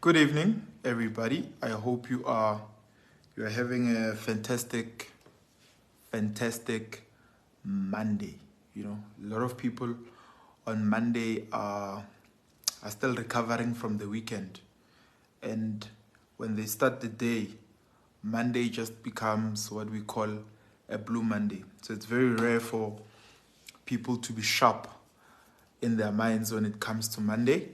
Good evening, everybody. I hope you are having a fantastic Monday. You know, a lot of people on Monday are still recovering from the weekend, and when they start the day, Monday just becomes what we call a blue Monday. So it's very rare for people to be sharp in their minds when it comes to Monday.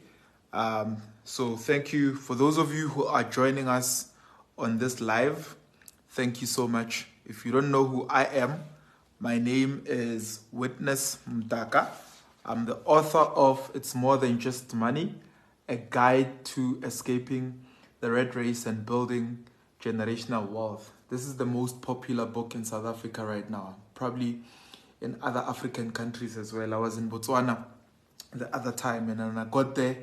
So thank you for those of you who are joining us on this live. Thank you so much. If you don't know who I am, my name is Witness Mdaka. I'm the author of It's More Than Just Money, a guide to escaping the red race and building generational wealth. This is the most popular book in South Africa right now, probably in other African countries as well. I was in Botswana the other time, and when I got there,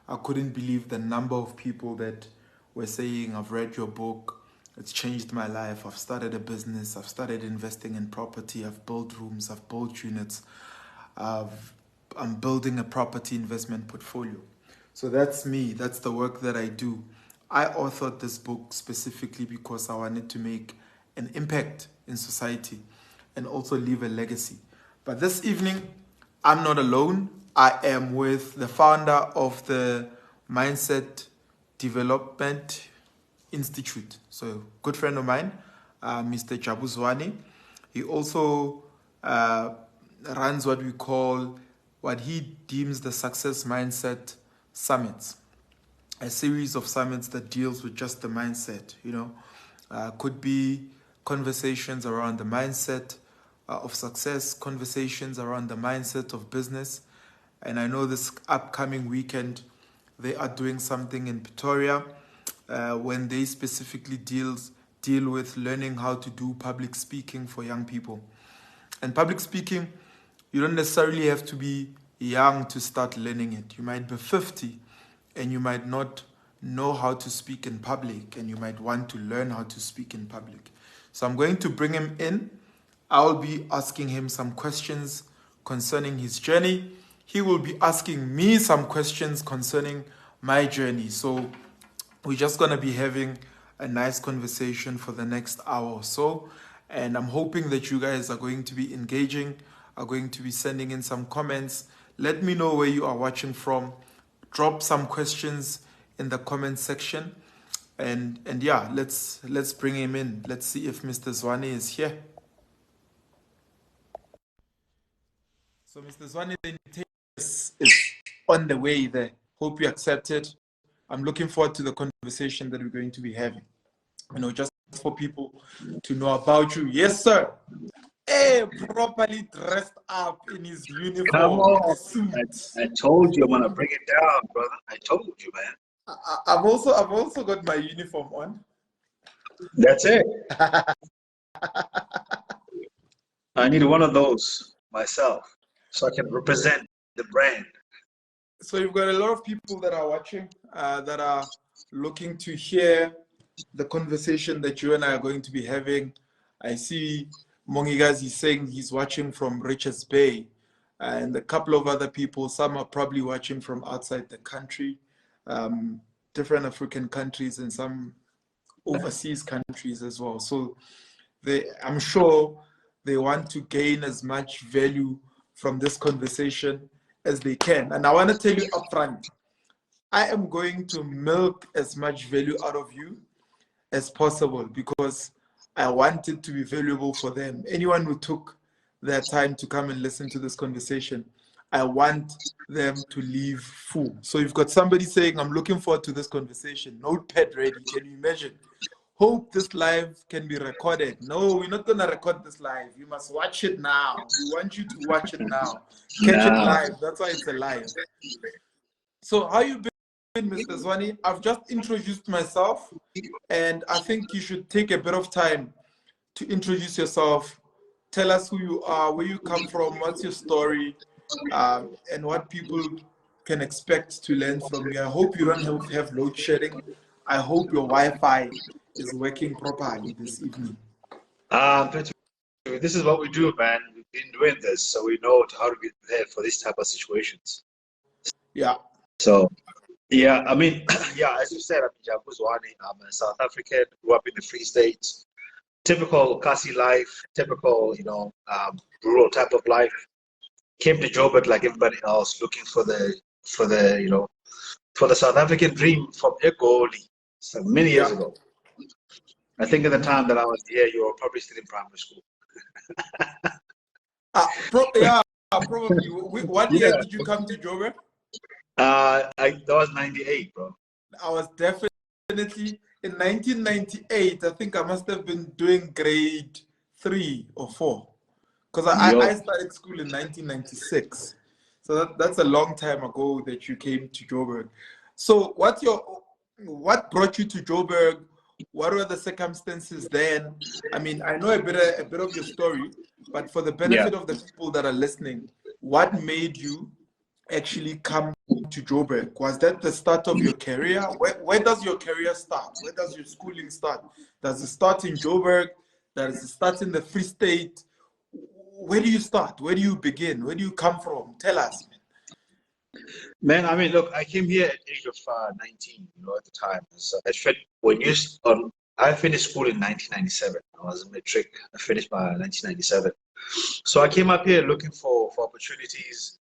I couldn't believe the number of people that were saying, I've read your book, it's changed my life, I've started a business, I've started investing in property, I've built rooms, I've built units, I'm building a property investment portfolio. So that's me, that's the work that I do. I authored this book specifically because I wanted to make an impact in society and also leave a legacy. But this evening, I'm not alone. I am with the founder of the Mindset Development Institute. So, good friend of mine, Mr. Jabu Zwane. He also runs what he deems the Success Mindset Summits, a series of summits that deals with just the mindset. Could be conversations around the mindset of success, conversations around the mindset of business. And I know this upcoming weekend, they are doing something in Pretoria when they specifically deal with learning how to do public speaking for young people. And public speaking, you don't necessarily have to be young to start learning it. You might be 50 and you might not know how to speak in public, and you might want to learn how to speak in public. So I'm going to bring him in. I'll be asking him some questions concerning his journey. He will be asking me some questions concerning my journey. So we're just going to be having a nice conversation for the next hour or so. And I'm hoping that you guys are going to be engaging, are going to be sending in some comments. Let me know where you are watching from. Drop some questions in the comment section. And yeah, let's bring him in. Let's see if Mr. Zwane is here. So Mr. Zwane, the invitation is on the way there. Hope you accept it. I'm looking forward to the conversation that we're going to be having. Just for people to know about you. Yes, sir. Hey, properly dressed up in his uniform. Come on. The suit. I told you I'm gonna bring it down, brother. I told you, man. I've also got my uniform on. That's it. I need one of those myself so I can represent the brand. So you've got a lot of people that are watching, that are looking to hear the conversation that you and I are going to be having. I see Mongigazi is saying he's watching from Richards Bay, and a couple of other people, some are probably watching from outside the country, different African countries and some overseas countries as well. So I'm sure they want to gain as much value from this conversation as they can. And I want to tell you upfront, I am going to milk as much value out of you as possible because I want it to be valuable for them. Anyone who took their time to come and listen to this conversation, I want them to leave full. So you've got somebody saying, I'm looking forward to this conversation. Notepad ready. Can you imagine? Hope this live can be recorded. No, we're not going to record this live. You must watch it now. We want you to watch it now. Catch it live. That's why it's a live. So how you been, Mr. Zwane? I've just introduced myself, and I think you should take a bit of time to introduce yourself. Tell us who you are, where you come from, what's your story, and what people can expect to learn from you. I hope you don't have load shedding. I hope your Wi-Fi is working properly this evening. This is what we do, man. We've been doing this, so we know how to be prepared for these type of situations. Yeah. So Yeah, I mean, yeah, as you said, I'm Jabu Zwane. I'm a South African, grew up in the Free State. Typical Kasi life, typical, rural type of life. Came to Joburg like everybody else, looking for the South African dream from Egoli, so many years Yeah. ago. I think at the time that I was here, you were probably still in primary school. Yeah, probably. What year Yeah. did you come to Joburg? That was 98, bro. I was definitely in 1998. I think I must have been doing grade 3 or 4 because Yo, I started school in 1996. So that's a long time ago that you came to Joburg. So what brought you to Joburg? What were the circumstances then? I mean, I know a bit of your story, but for the yeah. benefit of the people that are listening, what made you actually come to Joburg? Was that the start of your career? Where does your career start? Where does your schooling start? Does it start in Joburg? Does it start in the Free State? Where do you start? Where do you begin? Where do you come from? Tell us, man. Man, I mean, look, I came here at the age of 19, at the time. So I finished school in 1997. I was a matric. I finished by 1997. So I came up here looking for opportunities,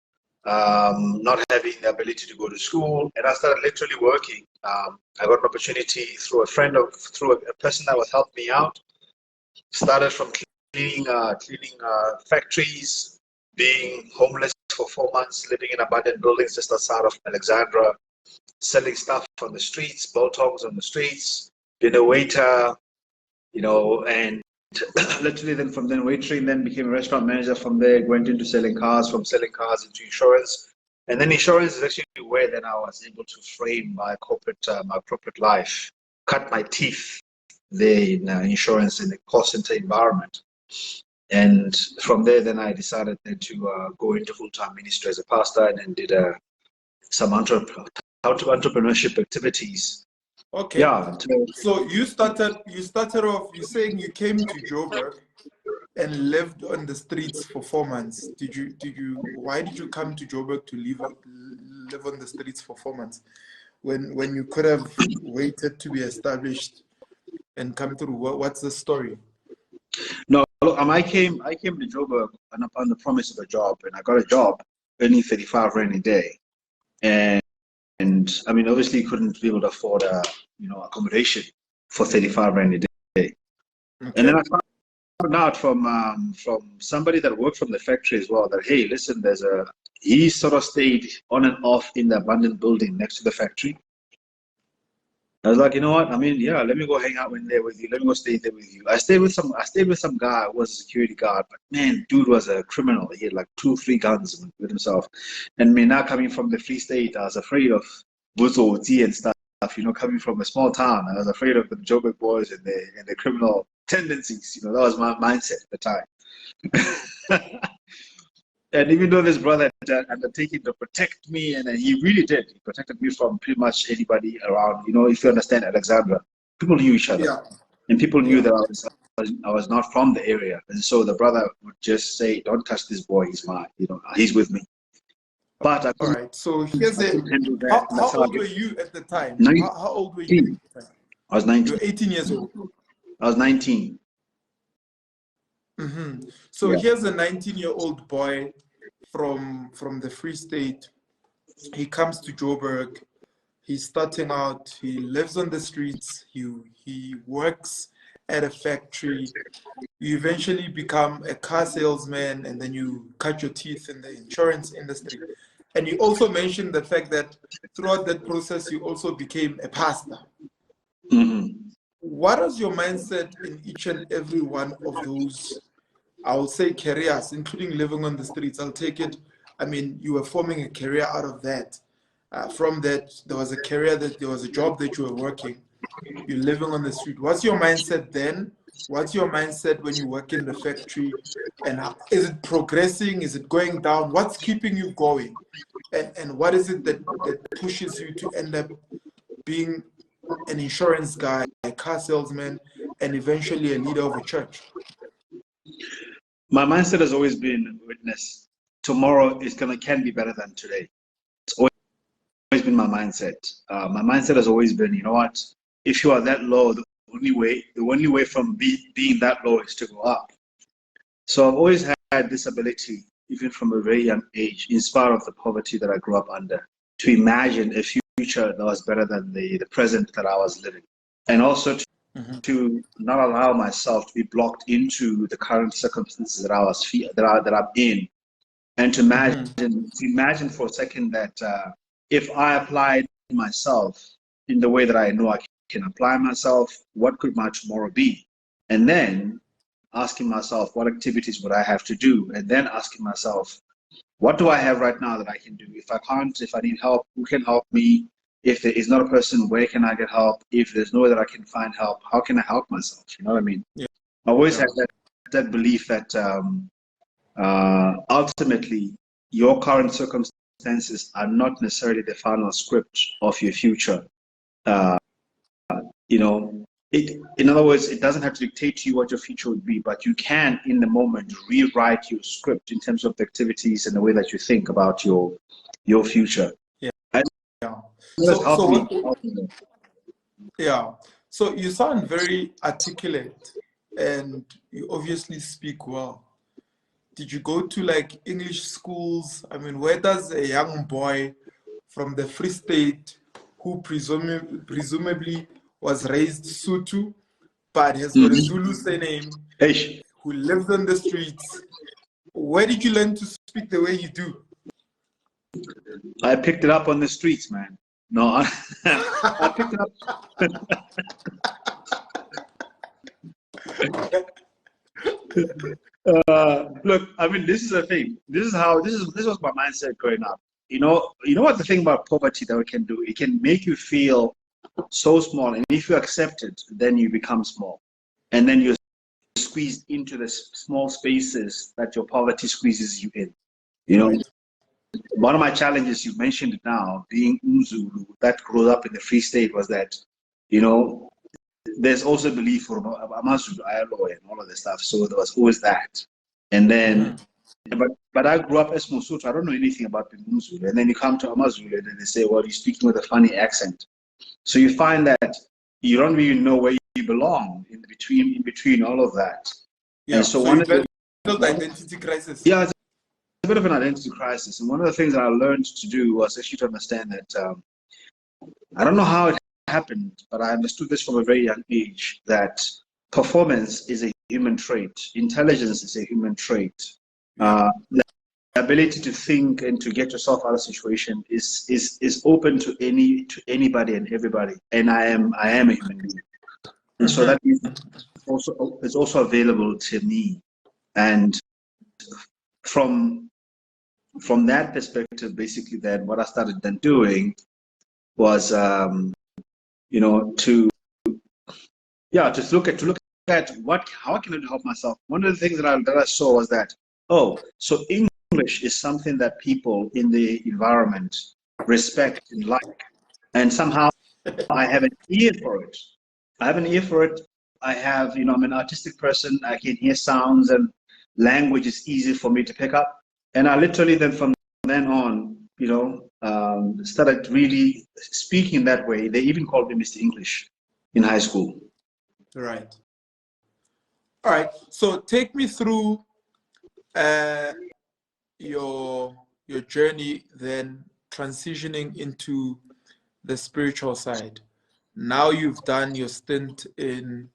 not having the ability to go to school, and I started literally working. I got an opportunity through a person that was helping me out. Started from cleaning factories, being homeless for 4 months, living in abandoned buildings just outside of Alexandra, selling stuff on the streets, biltongs on the streets, being a waiter, and literally then from then waitering, then became a restaurant manager. From there, went into selling cars, from selling cars into insurance. And then insurance is actually where then I was able to frame my corporate life, cut my teeth there in insurance in a call center environment. And from there, then I decided then to go into full-time ministry as a pastor, and then did some entrepreneurship activities. Okay. Yeah. So you started off, you're saying you came to Joburg and lived on the streets for 4 months. Why did you come to Joburg to live on the streets for 4 months when you could have waited to be established and come through? What's the story? No, look, I came to Joburg and upon the promise of a job, and I got a job earning 35 rand a day. And I mean, obviously, couldn't be able to afford accommodation for 35 rand a day. And then Okay. I found out from somebody that worked from the factory as well that, hey, listen, he sort of stayed on and off in the abandoned building next to the factory. I was like, you know what? I mean, yeah, let me go hang out in there with you. Let me go stay there with you. I stayed with some guy who was a security guard, but man, dude was a criminal. He had like 2, 3 guns with himself. And me now coming from the Free State, I was afraid of Buzo and stuff. Coming from a small town, I was afraid of the Joburg boys and the criminal tendencies. That was my mindset at the time. And even though this brother had undertaken to protect me, and he really did, he protected me from pretty much anybody around. If you understand Alexandra, people knew each other, Yeah. and people knew Yeah. that I was not from the area, and so the brother would just say, "Don't touch this boy. He's mine. He's with me." But I All couldn't, right. So I couldn't handle that, and how that's how I old get were you at the time? 19. How old were you at the time? I was You're 19. 18 years old. I was 19. So Yeah. here's a 19-year-old boy from the Free State. He comes to Joburg. He's starting out. He lives on the streets. He works at a factory. You eventually become a car salesman, and then you cut your teeth in the insurance industry. And you also mentioned the fact that throughout that process, you also became a pastor. Hmm. What is your mindset in each and every one of those, I would say, careers, including living on the streets? I'll take it. I mean, you were forming a career out of that. From that, there was a job that you were working. You're living on the street. What's your mindset then? What's your mindset when you work in the factory? And is it progressing? Is it going down? What's keeping you going? And what is it that pushes you to end up being an insurance guy, a car salesman, and eventually a leader of a church? My mindset has always been, witness. Tomorrow can be better than today. It's always been my mindset. My mindset has always been, you know what? If you are that low, the only way from being that low is to go up. So I've always had this ability, even from a very young age, in spite of the poverty that I grew up under, to imagine a future that was better than the present that I was living, and also to not allow myself to be blocked into the current circumstances that I'm in, and to imagine for a second that if I applied myself in the way that I know I can apply myself, what could my tomorrow be? And then asking myself, what activities would I have to do? And then asking myself, what do I have right now that I can do? If I can't, if I need help, who can help me? If there is not a person, where can I get help? If there's no way that I can find help, how can I help myself? You know what I mean? Yeah. I always had that belief that ultimately your current circumstances are not necessarily the final script of your future. You know, in other words, it doesn't have to dictate to you what your future would be, but you can, in the moment, rewrite your script in terms of the activities and the way that you think about your future. Yeah. And Yeah. Yeah. So you sound very articulate, and you obviously speak well. Did you go to like English schools? I mean, where does a young boy from the Free State, who presumably was raised Sotho, but has got a Zulu surname, who lives on the streets, where did you learn to speak the way you do? I picked it up on the streets, man. No, I picked it up. Look, I mean, this is the thing. This was my mindset growing up. You know what the thing about poverty that we can do? It can make you feel so small, and if you accept it, then you become small, and then you're squeezed into the small spaces that your poverty squeezes you in. You know, right. One of my challenges, you mentioned it now, being Mzulu, that grew up in the Free State, was that, you know, there's also belief for Amazulu, Ayaloy, and all of this stuff. So there was always that. And then, but I grew up as Mosotho. I don't know anything about the Mzulu. And then you come to Amazulu and then they say, well, you're speaking with a funny accent. So you find that you don't really know where you belong in between all of that. Yeah. And so one of the identity crisis. Yeah, it's a bit of an identity crisis. And one of the things that I learned to do was actually to understand that I don't know how it happened, but I understood this from a very young age, that performance is a human trait, intelligence is a human trait. The ability to think and to get yourself out of a situation is open to anybody and everybody. And I am a human being, and so that is also available to me. And from that perspective, basically, then what I started then doing was you know, to look at how can I help myself. One of the things that I saw was that, oh, so English is something that people in the environment respect and like, and somehow I have an ear for it. I have, you know, I'm an artistic person. I can hear sounds, and language is easy for me to pick up. And I literally then from then on, you know, started really speaking that way. They even called me Mr. English in high school. Right. All right. So take me through your journey, then transitioning into the spiritual side. Now you've done your stint in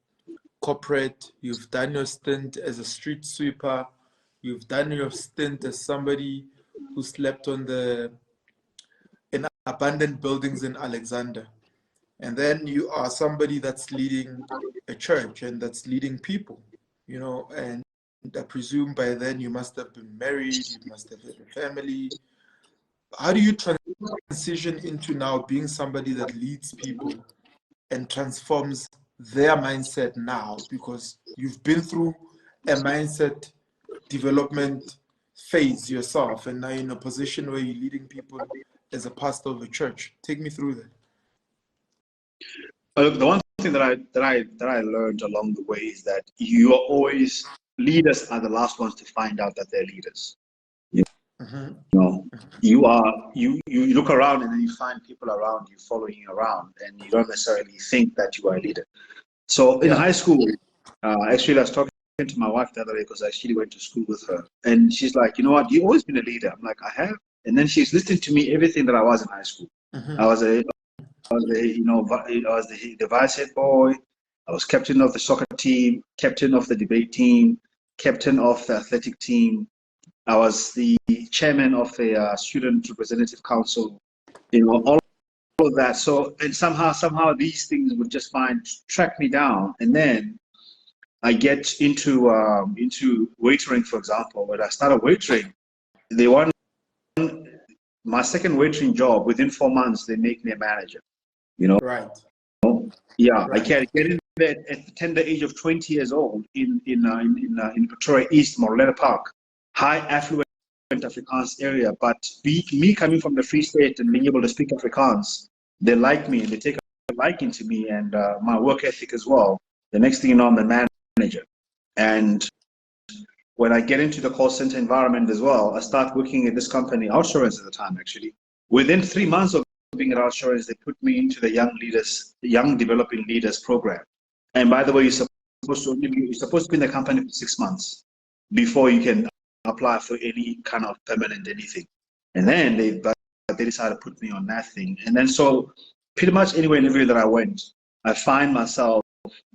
corporate, you've done your stint as a street sweeper, you've done your stint as somebody who slept in abandoned buildings in Alexander. And then you are somebody that's leading a church and that's leading people, you know, and I presume by then you must have been married, you must have had a family. How do you transition into now being somebody that leads people and transforms their mindset now? Because you've been through a mindset development phase yourself, and now you're in a position where you're leading people as a pastor of a church. Take me through that. The one thing that I learned along the way is that leaders are the last ones to find out that they're leaders. You know, you look around and then you find people around you following you around, and you don't necessarily think that you are a leader. So in high school, actually, I was talking to my wife the other day because I actually went to school with her, and she's like, you know what, you've always been a leader. I'm like, I have. And then she's listening to me everything that I was in high school. I was the vice head boy. I was captain of the soccer team, captain of the debate team, captain of the athletic team. I was the chairman of the student representative council. You know, all of that. So, and somehow these things would just track me down, and then I get into waitering, for example. When I started waitering, they want my second waitering job. Within 4 months, they make me a manager. You know, Right. yeah, Right. I can get in there at the tender age of 20 years old in Pretoria East, Morletta Park, high affluent Afrikaans area. But me coming from the Free State and being able to speak Afrikaans, they like me and they take a liking to me and my work ethic as well. The next thing you know, I'm the manager. And when I get into the call center environment as well, I start working at this company, Outsurance at the time actually. Within 3 months of being at Outsurance, they put me into the young developing leaders program. And by the way, you're supposed to be in the company for 6 months before you can apply for any kind of permanent anything. And then they decided to put me on that thing. And then so pretty much anywhere and everywhere that I went, I find myself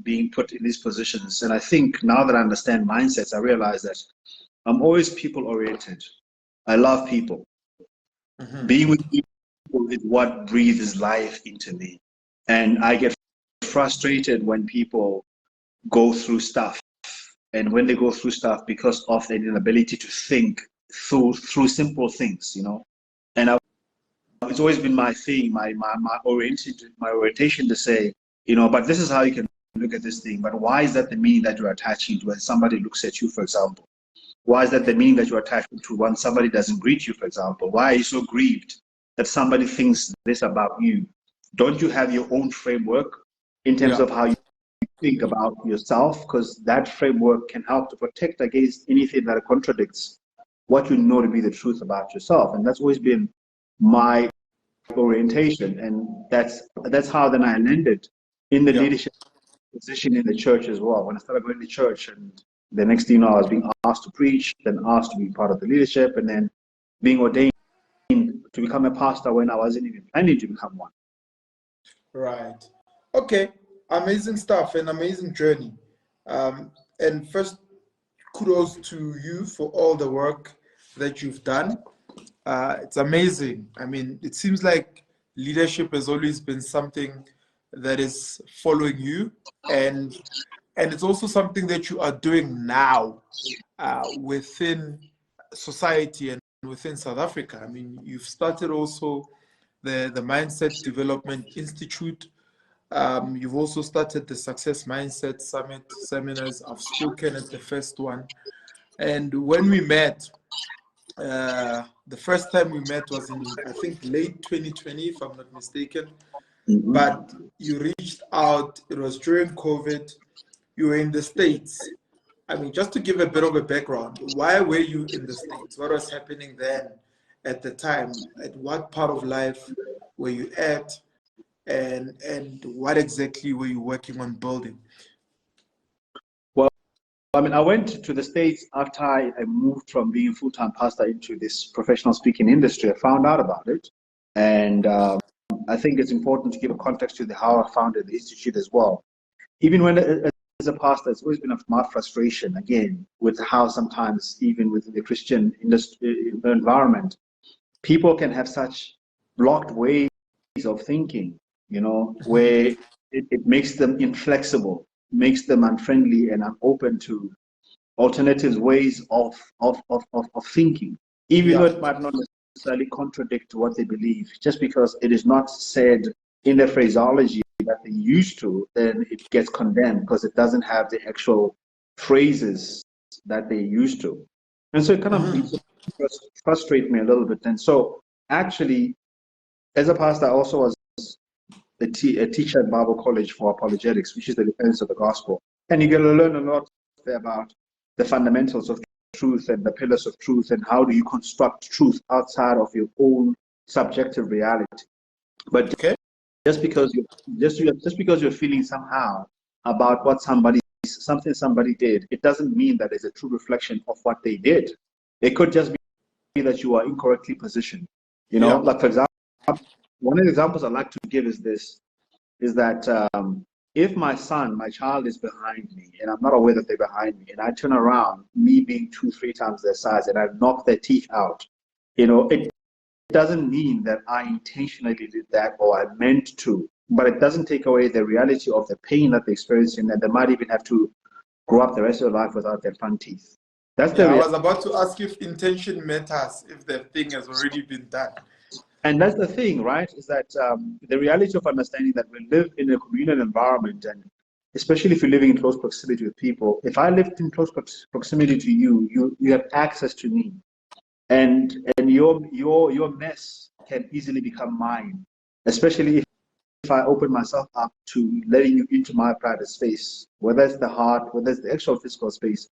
being put in these positions. And I think now that I understand mindsets, I realize that I'm always people oriented. I love people. Being with people is what breathes life into me. And I get frustrated when people go through stuff. And when they go through stuff because of their inability to think through simple things, you know. And it's always been my thing, my orientation to say, you know, but this is how you can look at this thing. But why is that the meaning that you're attaching to when somebody looks at you, for example? Why is that the meaning that you're attaching to when somebody doesn't greet you, for example? Why are you so grieved that somebody thinks this about you? Don't you have your own framework in terms of how you think about yourself? Because that framework can help to protect against anything that contradicts what you know to be the truth about yourself. And that's always been my orientation. And that's how then I landed in the leadership position in the church as well. When I started going to church, and the next thing you know, I was being asked to preach, then asked to be part of the leadership, and then being ordained to become a pastor when I wasn't even planning to become one. Right. Okay. Amazing stuff, an amazing journey. And first, kudos to you for all the work that you've done. It's amazing. I mean, it seems like leadership has always been something that is following you, and it's also something that you are doing now within society and within South Africa. I mean, you've started also the Mindset Development Institute. You've also started the Success Mindset Summit seminars. I've spoken at the first one. And when we met, the first time we met was in, I think, late 2020, if I'm not mistaken. But you reached out, it was during COVID, you were in the States. I mean, just to give a bit of a background, why were you in the States? What was happening then at the time? At what part of life were you at? And what exactly were you working on building? Well, I mean, I went to the States after I moved from being a full-time pastor into this professional speaking industry. I found out about it. And I think it's important to give a context to how I founded the Institute as well. Even when, as a pastor, it's always been of my frustration, again, with how sometimes, even within the Christian industry, environment, people can have such blocked ways of thinking, you know, where it makes them inflexible, makes them unfriendly and unopen to alternative ways of thinking, even though it might not necessarily contradict what they believe. Just because it is not said in the phraseology that they used to, then it gets condemned because it doesn't have the actual phrases that they used to. And so it kind of frustrates me a little bit. And so actually, as a pastor, I also was a teacher at Bible College for apologetics, which is the defense of the gospel. And you get to learn a lot there about the fundamentals of truth and the pillars of truth, and how do you construct truth outside of your own subjective reality. But Okay. just because you're feeling somehow about something somebody did, it doesn't mean that it's a true reflection of what they did. It could just be that you are incorrectly positioned. Yeah. Like for example, one of the examples I like to give is this: is that if my child is behind me, and I'm not aware that they're behind me, and I turn around, me being 2-3 times their size, and I knock their teeth out, it doesn't mean that I intentionally did that or I meant to, but it doesn't take away the reality of the pain that they're experiencing, and they might even have to grow up the rest of their life without their front teeth. That's Yeah, I the was about to ask if intention matters, if the thing has already been done. And that's the thing, right? Is that the reality of understanding that we live in a communal environment, and especially if you're living in close proximity with people. If I lived in close proximity to you, you have access to me, and your mess can easily become mine, especially if I open myself up to letting you into my private space, whether it's the heart, whether it's the actual physical space.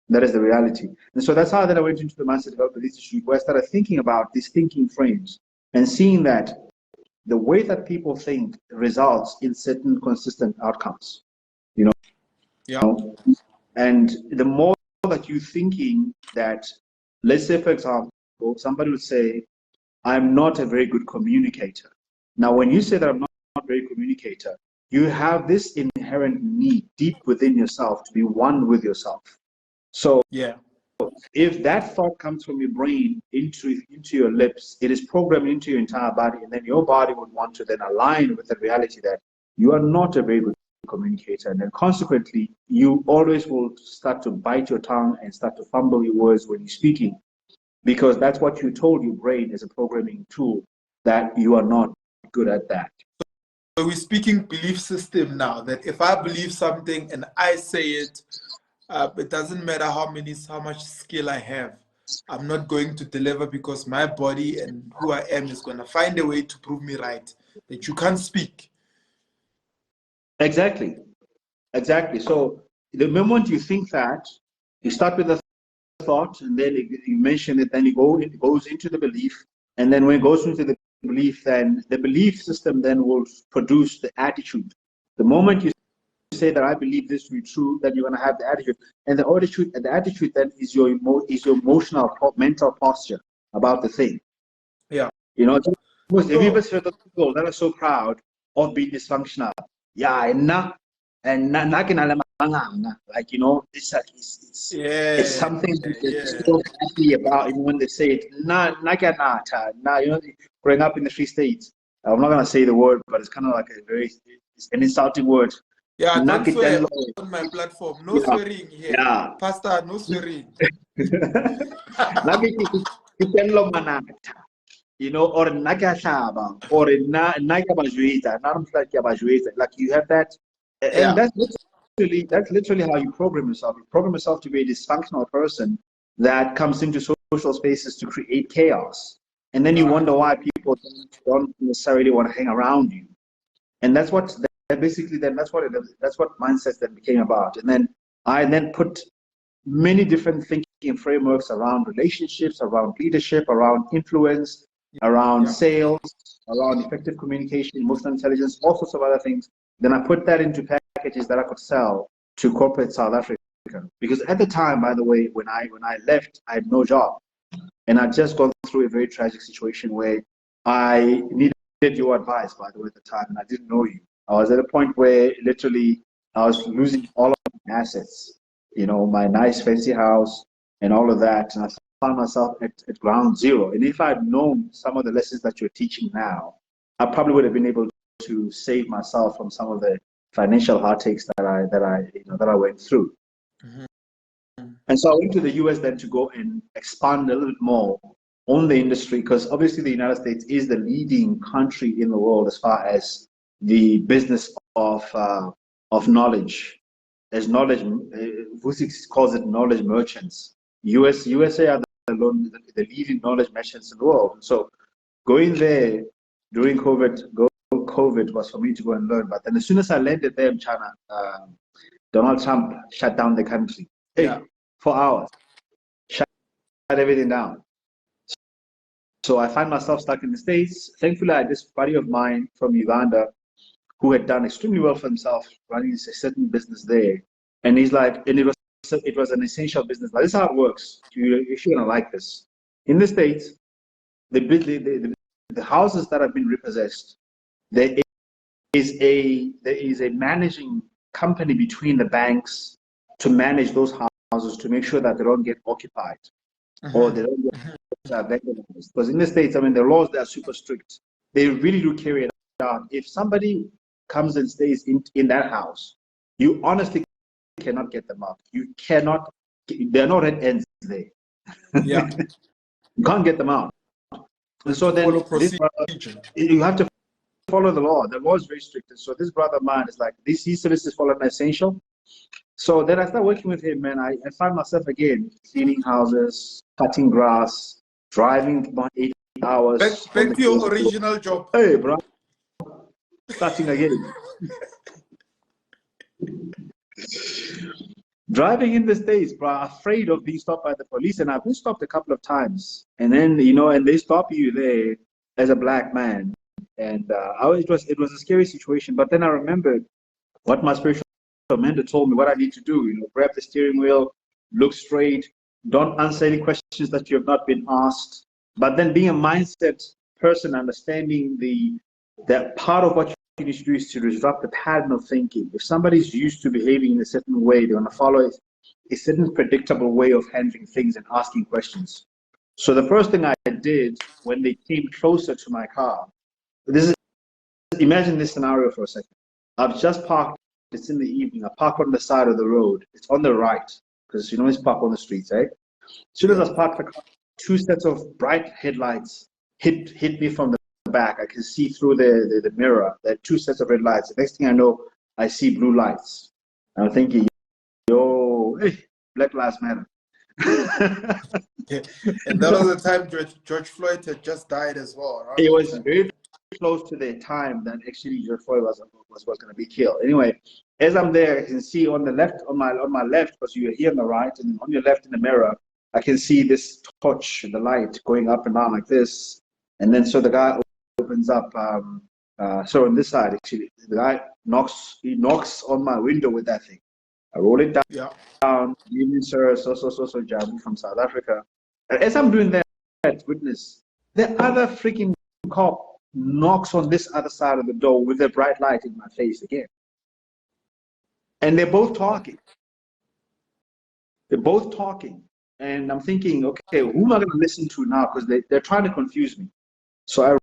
That is the reality. And so that's how then I went into the Mindset Development Institute, where I started thinking about these thinking frames and seeing that the way that people think results in certain consistent outcomes. Yeah. And the more that you're thinking that, let's say, for example, somebody would say, I'm not a very good communicator. Now, when you say that I'm not a very good communicator, you have this inherent need deep within yourself to be one with yourself. So Yeah. if that thought comes from your brain into your lips, it is programmed into your entire body, and then your body would want to then align with the reality that you are not a very good communicator, and then consequently, you always will start to bite your tongue and start to fumble your words when you're speaking, because that's what you told your brain as a programming tool, that you are not good at that. So we're speaking belief system now, that if I believe something and I say it, it doesn't matter how much skill I have, I'm not going to deliver, because my body and who I am is going to find a way to prove me right, that you can't speak. Exactly. So the moment you think that, you start with a thought, and then you mention it, then it goes into the belief, and then when it goes into the belief, then the belief system then will produce the attitude. The moment you say that I believe this to be true, then you're going to have the attitude, and the attitude then is your emotional, mental posture about the thing. Yeah. Have you ever heard of people that are so proud of being dysfunctional? Yeah, and like it's something that they're so happy about, even when they say it. Growing up in the Free States, I'm not gonna say the word, but it's kind of like it's an insulting word. Yeah, don't swear on my platform. No swearing here. Yeah. Pastor, no swearing. Or or like you have that, and that's literally how you program yourself. You program yourself to be a dysfunctional person that comes into social spaces to create chaos, and then you wonder why people don't necessarily want to hang around you. And that's what that's what mindsets then became about. And then I then put many different thinking frameworks around relationships, around leadership, around influence, around sales, around effective communication, emotional intelligence, all sorts of other things. Then I put that into packages that I could sell to corporate South Africa. Because at the time, by the way, when I left, I had no job. And I'd just gone through a very tragic situation where I needed your advice, by the way, at the time, and I didn't know you. I was at a point where literally I was losing all of my assets, my nice fancy house and all of that. And I found myself at ground zero. And if I'd known some of the lessons that you're teaching now, I probably would have been able to save myself from some of the financial heartaches that I went through. Mm-hmm. And so I went to the US then to go and expand a little bit more on the industry, because obviously the United States is the leading country in the world as far as the business of knowledge. As knowledge, Vuzix calls it knowledge merchants. USA are the leading knowledge merchants in the world. So going there during COVID was for me to go and learn. But then as soon as I landed there in China, Donald Trump shut down the country. Hey, 4 hours. everything down. So I find myself stuck in the States. Thankfully, I had this buddy of mine from Uganda who had done extremely well for himself, running a certain business there. And he's like, and it was an essential business. Now, this is how it works. If you're gonna like this, in the States, the houses that have been repossessed, there is a managing company between the banks to manage those houses to make sure that they don't get occupied or they don't get vandalized. Because in the States, I mean, the laws there are super strict. They really do carry it out. If somebody comes and stays in that house, you honestly cannot get them out. You cannot. There are no red ends there. Yeah. You can't get them out. And so then you have to follow the law. The law is very strict. And so this brother of mine is like, these services follow an essential. So then I started working with him, and I find myself again cleaning houses, cutting grass, driving about 8 hours. Back to your original job. Hey, bro. Starting again. Driving in the States, bro, afraid of being stopped by the police, and I've been stopped a couple of times. And then, and they stop you there as a black man. And it was a scary situation. But then I remembered what my spiritual mentor told me what I need to do. Grab the steering wheel, look straight, don't answer any questions that you have not been asked. But then being a mindset person, understanding that part of what you need to do is to disrupt the pattern of thinking. If somebody's used to behaving in a certain way, they want to follow a certain predictable way of handling things and asking questions. So the first thing I did when they came closer to my car, imagine this scenario for a second. I've just parked, it's in the evening, I park on the side of the road. It's on the right, because it's park on the streets, right? As soon as I park the car, 2 sets of bright headlights hit me from the back. I can see through the mirror. There are 2 sets of red lights. The next thing I know, I see blue lights. I'm thinking, hey, Black Lives Matter. Yeah. And that was the time George Floyd had just died as well, right? It was very close to the time that actually George Floyd was going to be killed. Anyway, as I'm there, I can see on the left, on my left, because you're here on the right, and on your left in the mirror, I can see this torch, the light going up and down like this. And then so the guy opens up. So on this side, actually, the guy knocks on my window with that thing. I roll it down. Yeah. Evening, sir. So Jabu from South Africa. And as I'm doing that, witness, the other freaking cop knocks on this other side of the door with a bright light in my face again. And they're both talking. And I'm thinking, okay, who am I going to listen to now? Because they're trying to confuse me. So I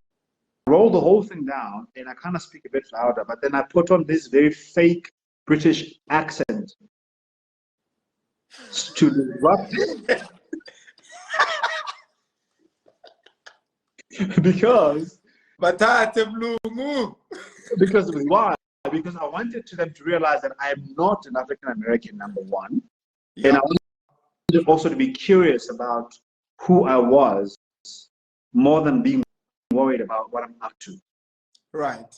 roll the whole thing down, and I kind of speak a bit louder, but then I put on this very fake British accent to disrupt because why? Because I wanted them to realize that I am not an African American, number one. Yep. And I wanted also to be curious about who I was more than being worried about what I'm up to. Right.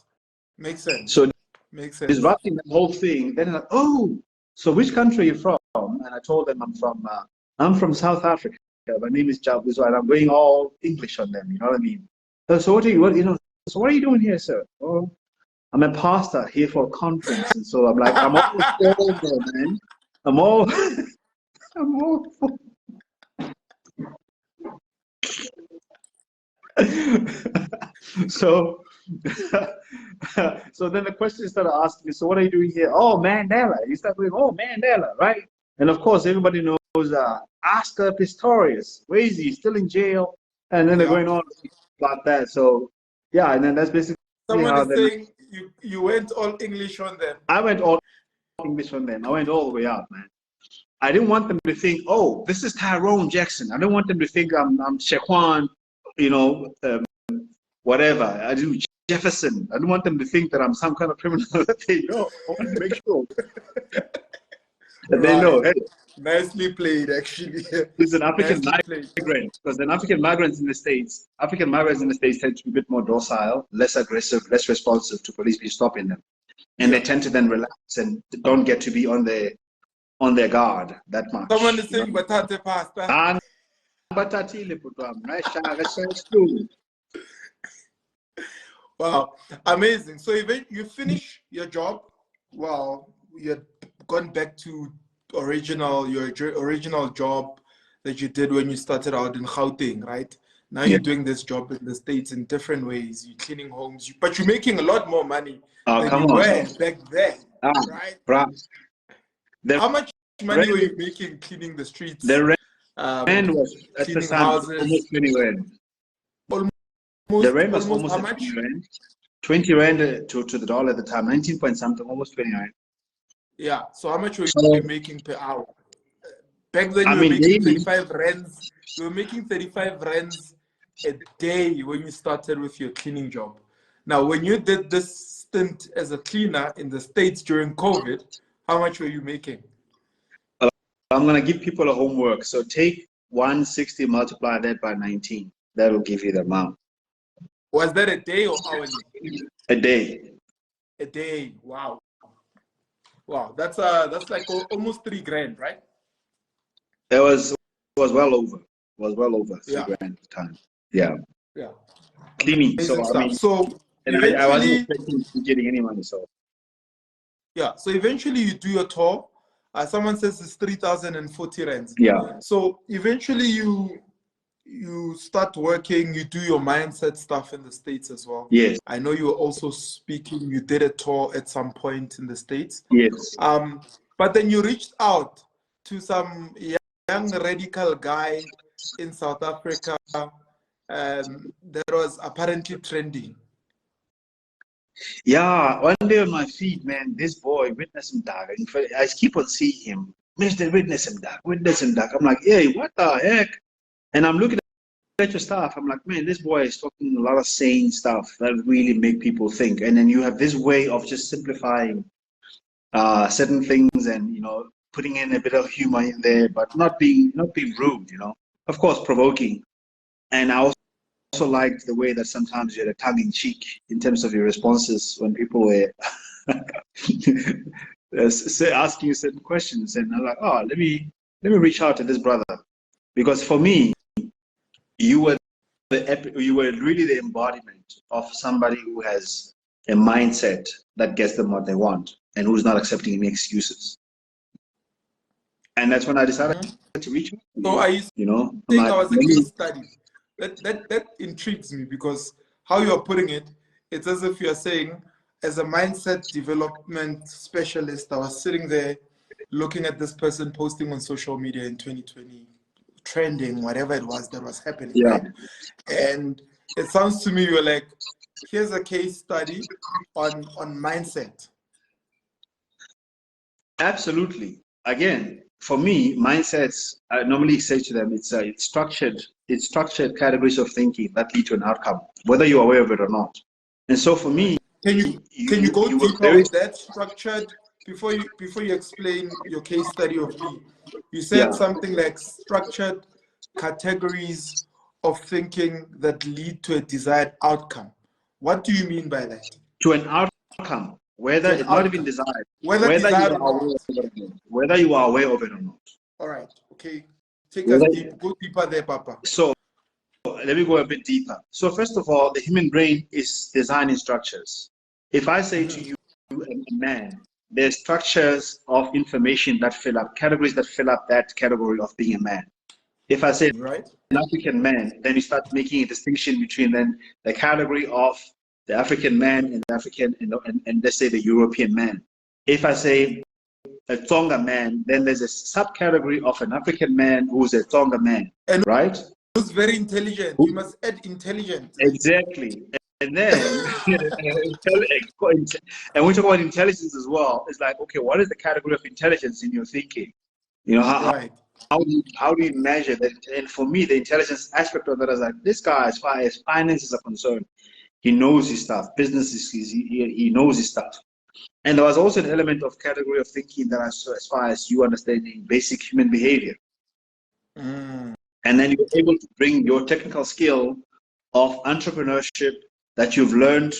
Makes sense. So makes sense. Disrupting the whole thing. Then like, oh, so which country are you from? And I told them I'm from South Africa. My name is Jabu Zwane. I'm going all English on them. You know what I mean? So what are you doing here, sir? Oh, I'm a pastor here for a conference, and so I'm like, I'm all over, man. I'm all. So then the question started asking me, so what are you doing here? Oh, Mandela. You start going, oh, Mandela, right? And of course, everybody knows Oscar Pistorius. Where is he? Still in jail? And then they're going on about that. So, yeah, and then that's basically someone is saying you went all English on them. I went all English on them. I went all the way out, man. I didn't want them to think, oh, this is Tyrone Jackson. I don't want them to think I'm Shaquan, whatever. I do Jefferson. I don't want them to think that I'm some kind of criminal that they know. I want to make sure that they know. Hey, nicely played, actually. He's an African migrant, because then African migrants in the States tend to be a bit more docile, less aggressive, less responsive to police be stopping them. And they tend to then relax and don't get to be on their guard that much. Someone is saying, Batate Pastor. Wow, amazing. So you finish your job. Well, you've gone back to your original job that you did when you started out in Gauteng, right? Now Yeah. you're doing this job in the States in different ways. You're cleaning homes, but you're making a lot more money than Come you on. were back then, right? Bruh. How much money were Rent, you making cleaning the streets, the rent was at the cleaning time houses? almost 20 rand. The Almost, rent was almost almost how at much? 20 rand. 20 rand to the dollar at the time, 19 point something, almost 20 rand. Yeah. So how much were So, you making per hour? Back then, I you were mean, making daily, 35 rands. You were making 35 rands a day when you started with your cleaning job. Now, when you did this stint as a cleaner in the States during COVID, how much were you making? I'm going to give people a homework. So take 160, multiply that by 19. That will give you the amount. Was that a day or hourly? A day. A day. Wow. Wow. That's like almost 3 grand, right? It was well over. It was well over 3 Yeah. grand at the time. Yeah. Yeah. Cleaning. So, Amazing I stuff. mean, So and I wasn't eventually, expecting to be getting any money. So, yeah. So eventually you do your tour. Someone says it's 3,040 rands. yeah. So eventually you start working, you do your mindset stuff in the States as well. Yes. I know you were also speaking, you did a tour at some point in the States. Yes. But then you reached out to some young radical guy in South Africa that was apparently trending. Yeah, one day on my feed, man, this boy, Witness Mdaka, I keep on seeing him, Mr. Witness Mdaka, Witness Mdaka. I'm like, hey, what the heck? And I'm looking at your stuff. I'm like, man, this boy is talking a lot of sane stuff that really make people think. And then you have this way of just simplifying certain things and, putting in a bit of humor in there, but not being rude, Of course, provoking. And I also liked the way that sometimes you had a tongue in cheek in terms of your responses when people were asking you certain questions, and I'm like, oh, let me reach out to this brother, because for me, you were really the embodiment of somebody who has a mindset that gets them what they want and who's not accepting any excuses. And that's when I decided to reach out to So are you I'm saying like, I was a case study? That intrigues me, because how you're putting it, it's as if you're saying, as a mindset development specialist, I was sitting there looking at this person posting on social media in 2020, trending, whatever it was that was happening, yeah. right? And it sounds to me you're like, here's a case study on mindset. Absolutely. Again, for me, mindsets, I normally say to them, it's structured categories of thinking that lead to an outcome, whether you're aware of it or not. And so for me, can you go you deeper very, on that structured before you explain your case study of me? You said yeah, something like structured categories of thinking that lead to a desired outcome. What do you mean by that? to an outcome, whether To an it's not even outcome, desired, whether whether you desired or are aware not. of it or not, whether you are aware of it or not. All right. Okay. Take us Whether, deep. Go deeper there, Papa. so let me go a bit deeper. So first of all, the human brain is designed in structures. If I say to you, a man, there's structures of information that fill up, categories that fill up that category of being a man. If I say Right. an African man, then you start making a distinction between then the category of the African man and the African and let's say the European man. If I say a Tonga man, then there's a subcategory of an African man who's a Tonga man, And right? who's very intelligent. You must add intelligent. Exactly. And then, and we talk about intelligence as well. It's like, okay, what is the category of intelligence in your thinking? Right. How do you measure that? And for me, the intelligence aspect of that is like, this guy, as far as finances are concerned, he knows his stuff. Business he knows his stuff. And there was also an element of category of thinking that as far as you understanding basic human behavior. And then you're able to bring your technical skill of entrepreneurship that you've learned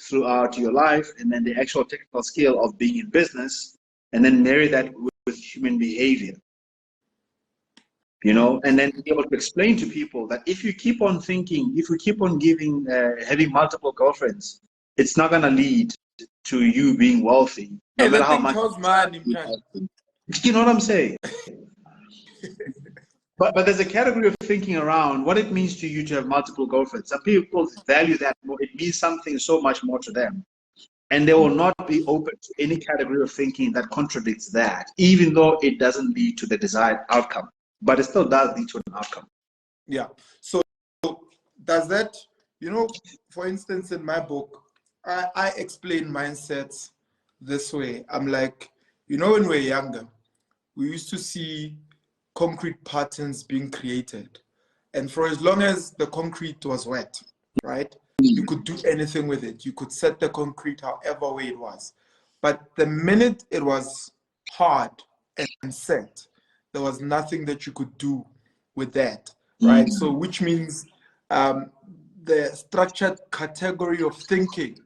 throughout your life, and then the actual technical skill of being in business, and then marry that with human behavior. you know, and then be able to explain to people that if you keep on thinking, if you keep on having multiple girlfriends, it's not going to lead to you being wealthy, no matter how much. You know what I'm saying? But there's a category of thinking around what it means to you to have multiple girlfriends. Some people value that more. It means something so much more to them. And they will not be open to any category of thinking that contradicts that, even though it doesn't lead to the desired outcome. But it still does lead to an outcome. Yeah. So does that, you know, for instance, in my book, I explain mindsets this way. I'm like, you know, when we're younger, we used to see concrete patterns being created. And for as long as the concrete was wet, right, you could do anything with it. You could set the concrete however way it was. But the minute it was hard and set, there was nothing that you could do with that, right? So which means the structured category of thinking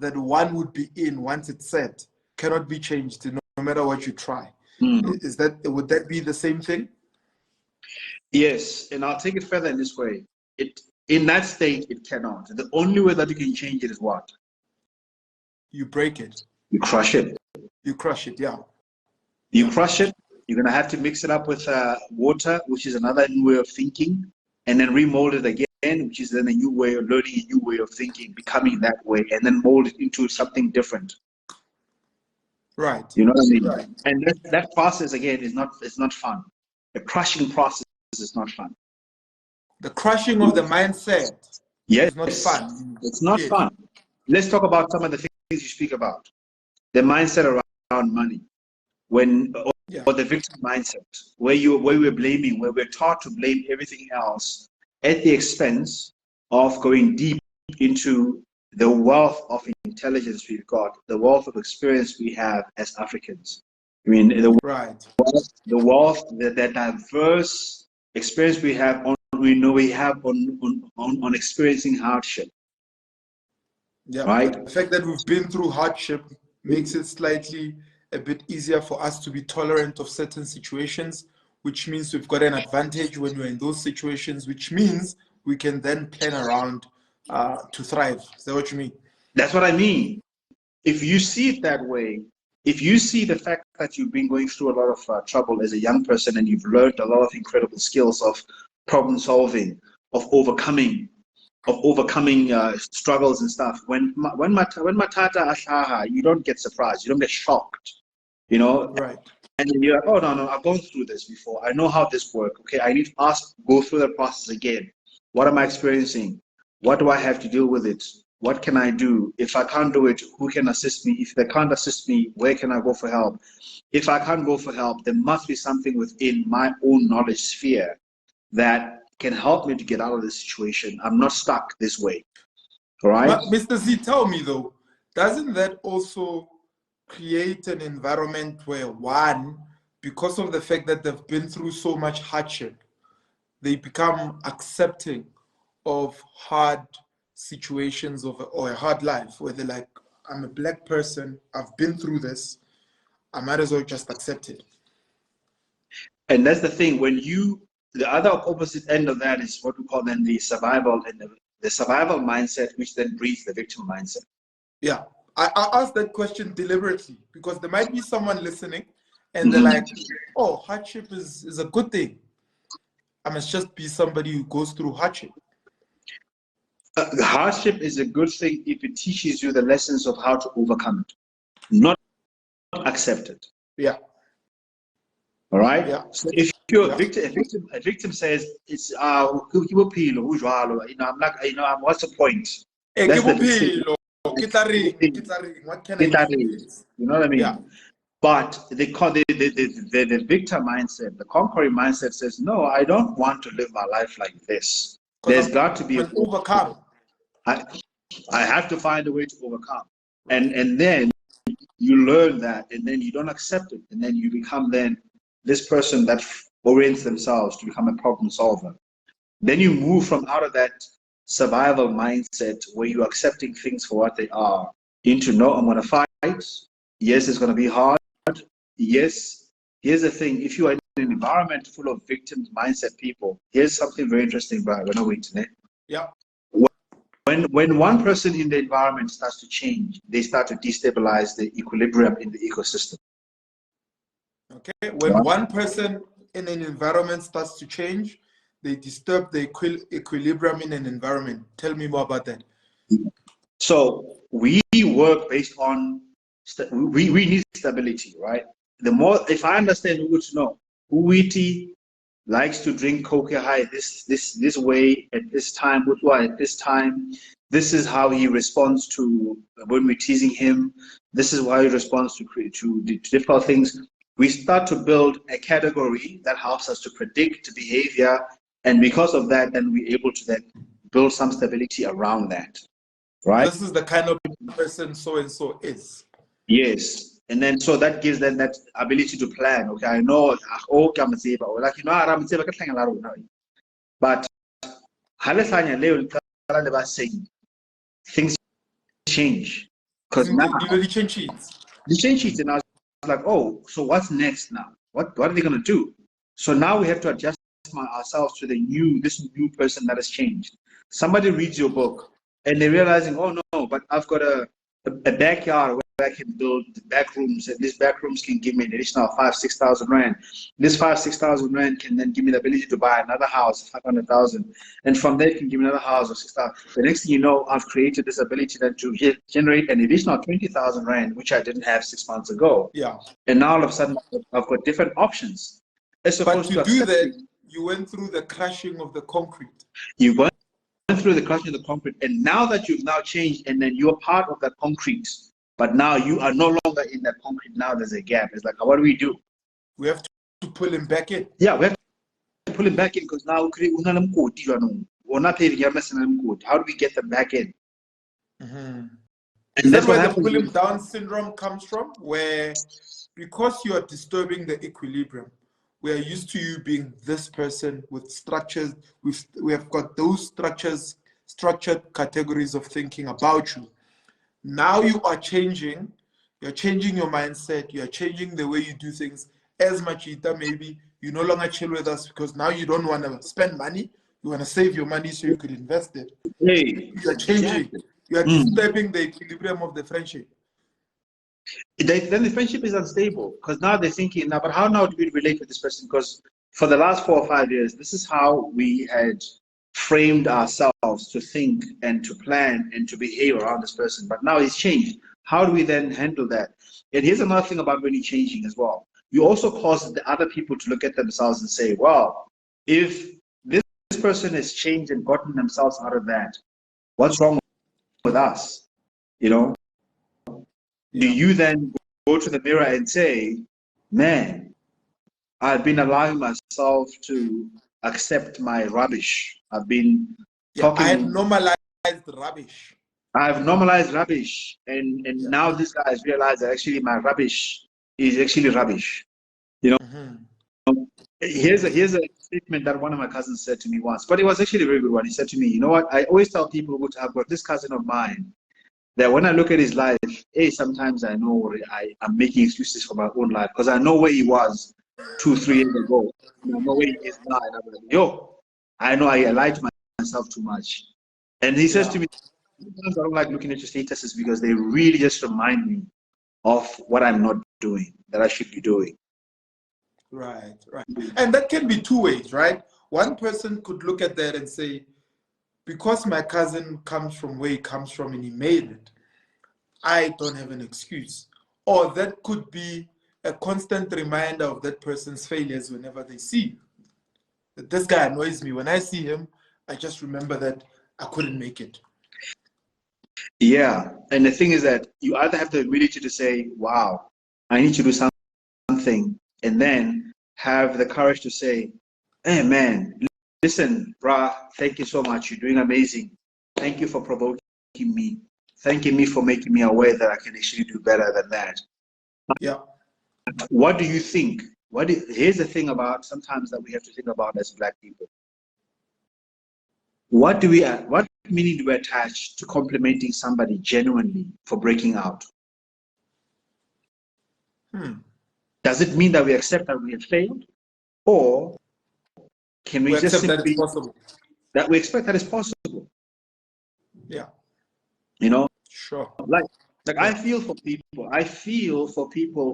that one would be in once it's set cannot be changed no matter what you try. Would that be the same thing? Yes, and I'll take it further in this way. In that state, it cannot. The only way that you can change it is what? You break it. You crush it. You crush it, yeah. You crush it. You're going to have to mix it up with water, which is another new way of thinking, and then remold it again, which is then a new way of learning, a new way of thinking, becoming that way, and then mold it into something different. Right. You know what I mean? Right. And that process, again, is not fun. The crushing process is not fun. The crushing of the mindset is not fun. It's not fun. Let's talk about some of the things you speak about. The mindset around money, or the victim mindset, where we're blaming, where we're taught to blame everything else at the expense of going deep into the wealth of intelligence we've got, the wealth of experience we have as Africans. I mean, the wealth, the diverse experience we have on experiencing hardship. Yeah, right. But the fact that we've been through hardship makes it slightly a bit easier for us to be tolerant of certain situations, which means we've got an advantage when we're in those situations, which means we can then plan around to thrive. Is that what you mean? That's what I mean. If you see it that way, if you see the fact that you've been going through a lot of trouble as a young person and you've learned a lot of incredible skills of problem solving, of overcoming struggles and stuff, when matata ashaha, you don't get surprised, you don't get shocked, you know. Right. And you're like, oh no, I've gone through this before. I know how this works. Okay, I need to go through the process again. What am I experiencing? What do I have to deal with it? What can I do? If I can't do it, who can assist me? If they can't assist me, where can I go for help? If I can't go for help, there must be something within my own knowledge sphere that can help me to get out of this situation. I'm not stuck this way. All right? But Mr. Z, tell me though, doesn't that also create an environment where one, because of the fact that they've been through so much hardship, they become accepting of hard situations or a hard life, where they're like, I'm a black person, I've been through this, I might as well just accept it. And that's the thing, the other opposite end of that is what we call then the survival and the survival mindset, which then breeds the victim mindset. Yeah, I asked that question deliberately because there might be someone listening and they're like, oh, hardship is a good thing. I must just be somebody who goes through hardship. Hardship is a good thing if it teaches you the lessons of how to overcome it, not accept it. Yeah. All right. Yeah. So if you're a victim says it's I'm like, what's the point? That's the what can I do? You know what I mean? Yeah. But the victim mindset, the conquering mindset says, no, I don't want to live my life like this. There's got to be overcome. I have to find a way to overcome. And then you learn that, and then you don't accept it, and then you become then this person that orients themselves to become a problem solver. Then you move from out of that survival mindset where you're accepting things for what they are into, no, I'm going to fight. Yes, it's going to be hard. Yes, here's the thing. If you are in an environment full of victims mindset people, here's something very interesting, Brian. We're not waiting. Yeah. When one person in the environment starts to change, they start to destabilize the equilibrium in the ecosystem. Okay. When one person in an environment starts to change, they disturb the equilibrium in an environment. Tell me more about that. So we work based on we need stability, right? The more, if I understand who to know, Uwiti likes to drink coke high this way at this time, at this time. This is how he responds to when we're teasing him. This is why he responds to difficult things. We start to build a category that helps us to predict behavior, and because of that, then we're able to then build some stability around that. Right? This is the kind of person so and so is. Yes. And then so that gives them that ability to plan. Okay, I know like but things change. Because now the change sheets, and I was like, oh, so what's next now? What are they gonna do? So now we have to adjust ourselves to this new person that has changed. Somebody reads your book and they're realizing, oh no, but I've got a backyard where I can build back rooms, and these back rooms can give me an additional 5,000-6,000 rand. This 5,000-6,000 rand can then give me the ability to buy another house, 500,000, and from there it can give me another house of 6,000. The next thing you know, I've created this ability then to generate an additional 20,000 rand, which I didn't have 6 months ago. Yeah. And now all of a sudden I've got different options. But to do that, you went through the crushing of the concrete. You went through the crushing of the concrete, and now that you've now changed, and then you're part of that concrete, but now you are no longer in that concrete. Now there's a gap. It's like, what do we do? We have to pull him back in. Yeah, we have to pull him back in, because now how do we get them back in? Mm-hmm. And that's where the pull him down syndrome comes from, where because you are disturbing the equilibrium, we are used to you being this person with structures. We have got those structured categories of thinking about you. Now you are changing. You're changing your mindset. You're changing the way you do things. As Machita, maybe you no longer chill with us because now you don't want to spend money. You want to save your money so you could invest it. Hey, you're changing. You are disturbing the equilibrium of the friendship. Then the friendship is unstable, because now they're thinking, now, but how now do we relate with this person? Because for the last 4 or 5 years, this is how we had framed ourselves to think and to plan and to behave around this person. But now he's changed. How do we then handle that? And here's another thing about really changing as well. You also cause the other people to look at themselves and say, well, if this person has changed and gotten themselves out of that, what's wrong with us? You know? Do you then go to the mirror and say, man, I've been allowing myself to accept my rubbish. I've been talking. I have normalized rubbish. I've normalized rubbish. And now this guy has realized that actually my rubbish is actually rubbish. You know? Here's a statement that one of my cousins said to me once, but it was actually a very good one. He said to me, you know what? I always tell people who have got this cousin of mine, that when I look at his life, sometimes I know I'm making excuses for my own life, because I know where he was 2-3 years ago. And I know where he is now. And I'm like, I know I lied to myself too much. And he says to me, sometimes I don't like looking at your statuses, because they really just remind me of what I'm not doing, that I should be doing. Right. And that can be two ways, right? One person could look at that and say, because my cousin comes from where he comes from and he made it, I don't have an excuse. Or that could be a constant reminder of that person's failures whenever they see you. That this guy annoys me. When I see him, I just remember that I couldn't make it. Yeah. And the thing is that you either have the ability to say, wow, I need to do something, and then have the courage to say, hey, man, listen, brah, thank you so much. You're doing amazing. Thank you for provoking me. Thanking me for making me aware that I can actually do better than that. Yeah. What do you think? Here's the thing about sometimes that we have to think about as Black people. What meaning do we attach to complimenting somebody genuinely for breaking out? Does it mean that we accept that we have failed? Or can we just accept that simply it's possible? that we expect that it's possible? Yeah. You know, Sure. like I feel for people. I feel for people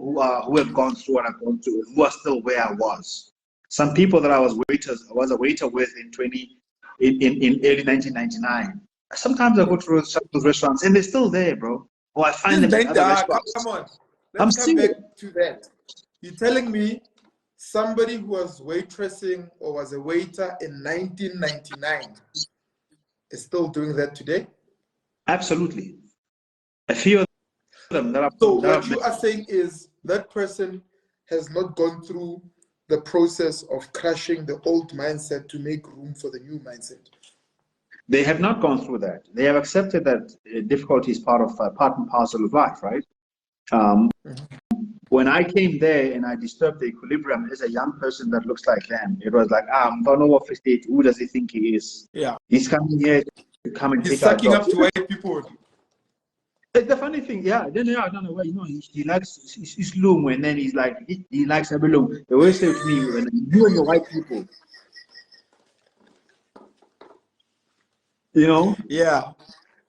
who have gone through what I've gone through, who are still where I was. Some people that I was a waiter with in early 1999. Sometimes I go to those restaurants and they're still there, bro. Or I find them in other restaurants. Come on. I'm Let's come serious. back to that. You're telling me somebody who was waitressing or was a waiter in 1999 is still doing that today? Absolutely. A few of them that So what you are saying is that person has not gone through the process of crushing the old mindset to make room for the new mindset. They have not gone through that. They have accepted that difficulty is part and parcel of life, right? When I came there and I disturbed the equilibrium as a young person that looks like them, it was like, I don't know what state. Who does he think he is? Yeah. He's coming here to come and He's take our sucking up jobs. to white people. The funny thing, yeah, then I don't know why, he likes his loom, and then he's like, he likes every loom. They always say to me, when you and your white people, Yeah.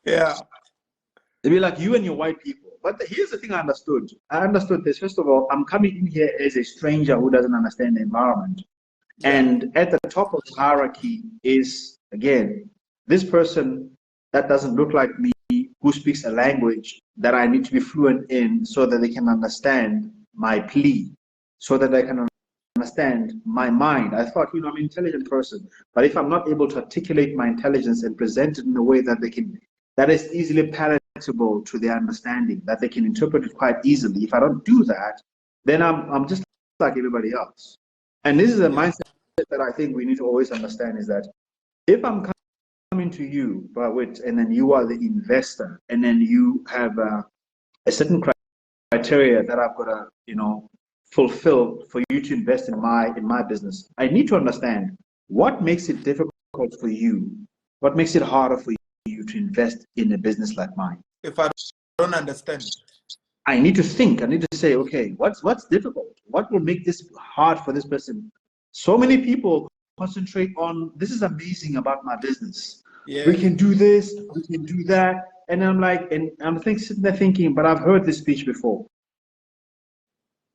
They'd be like, you and your white people. But here's the thing I understood. I understood this. First of all, I'm coming in here as a stranger who doesn't understand the environment. Yeah. And at the top of the hierarchy is, again, this person that doesn't look like me, who speaks a language that I need to be fluent in so that they can understand my plea, so that they can understand my mind. I thought, I'm an intelligent person, but if I'm not able to articulate my intelligence and present it in a way that is easily palatable to their understanding, that they can interpret it quite easily, if I don't do that, then I'm just like everybody else. And this is a mindset that I think we need to always understand, is that if I'm coming to you, and then you are the investor, and then you have a certain criteria that I've got to, fulfill for you to invest in my business, I need to understand what makes it difficult for you, what makes it harder for you to invest in a business like mine. If I don't understand, I need to think. I need to say, okay, what's difficult? What will make this hard for this person? So many people concentrate on, this is amazing about my business. Yeah. We can do this, we can do that. And I'm like, and I'm sitting there thinking, but I've heard this speech before.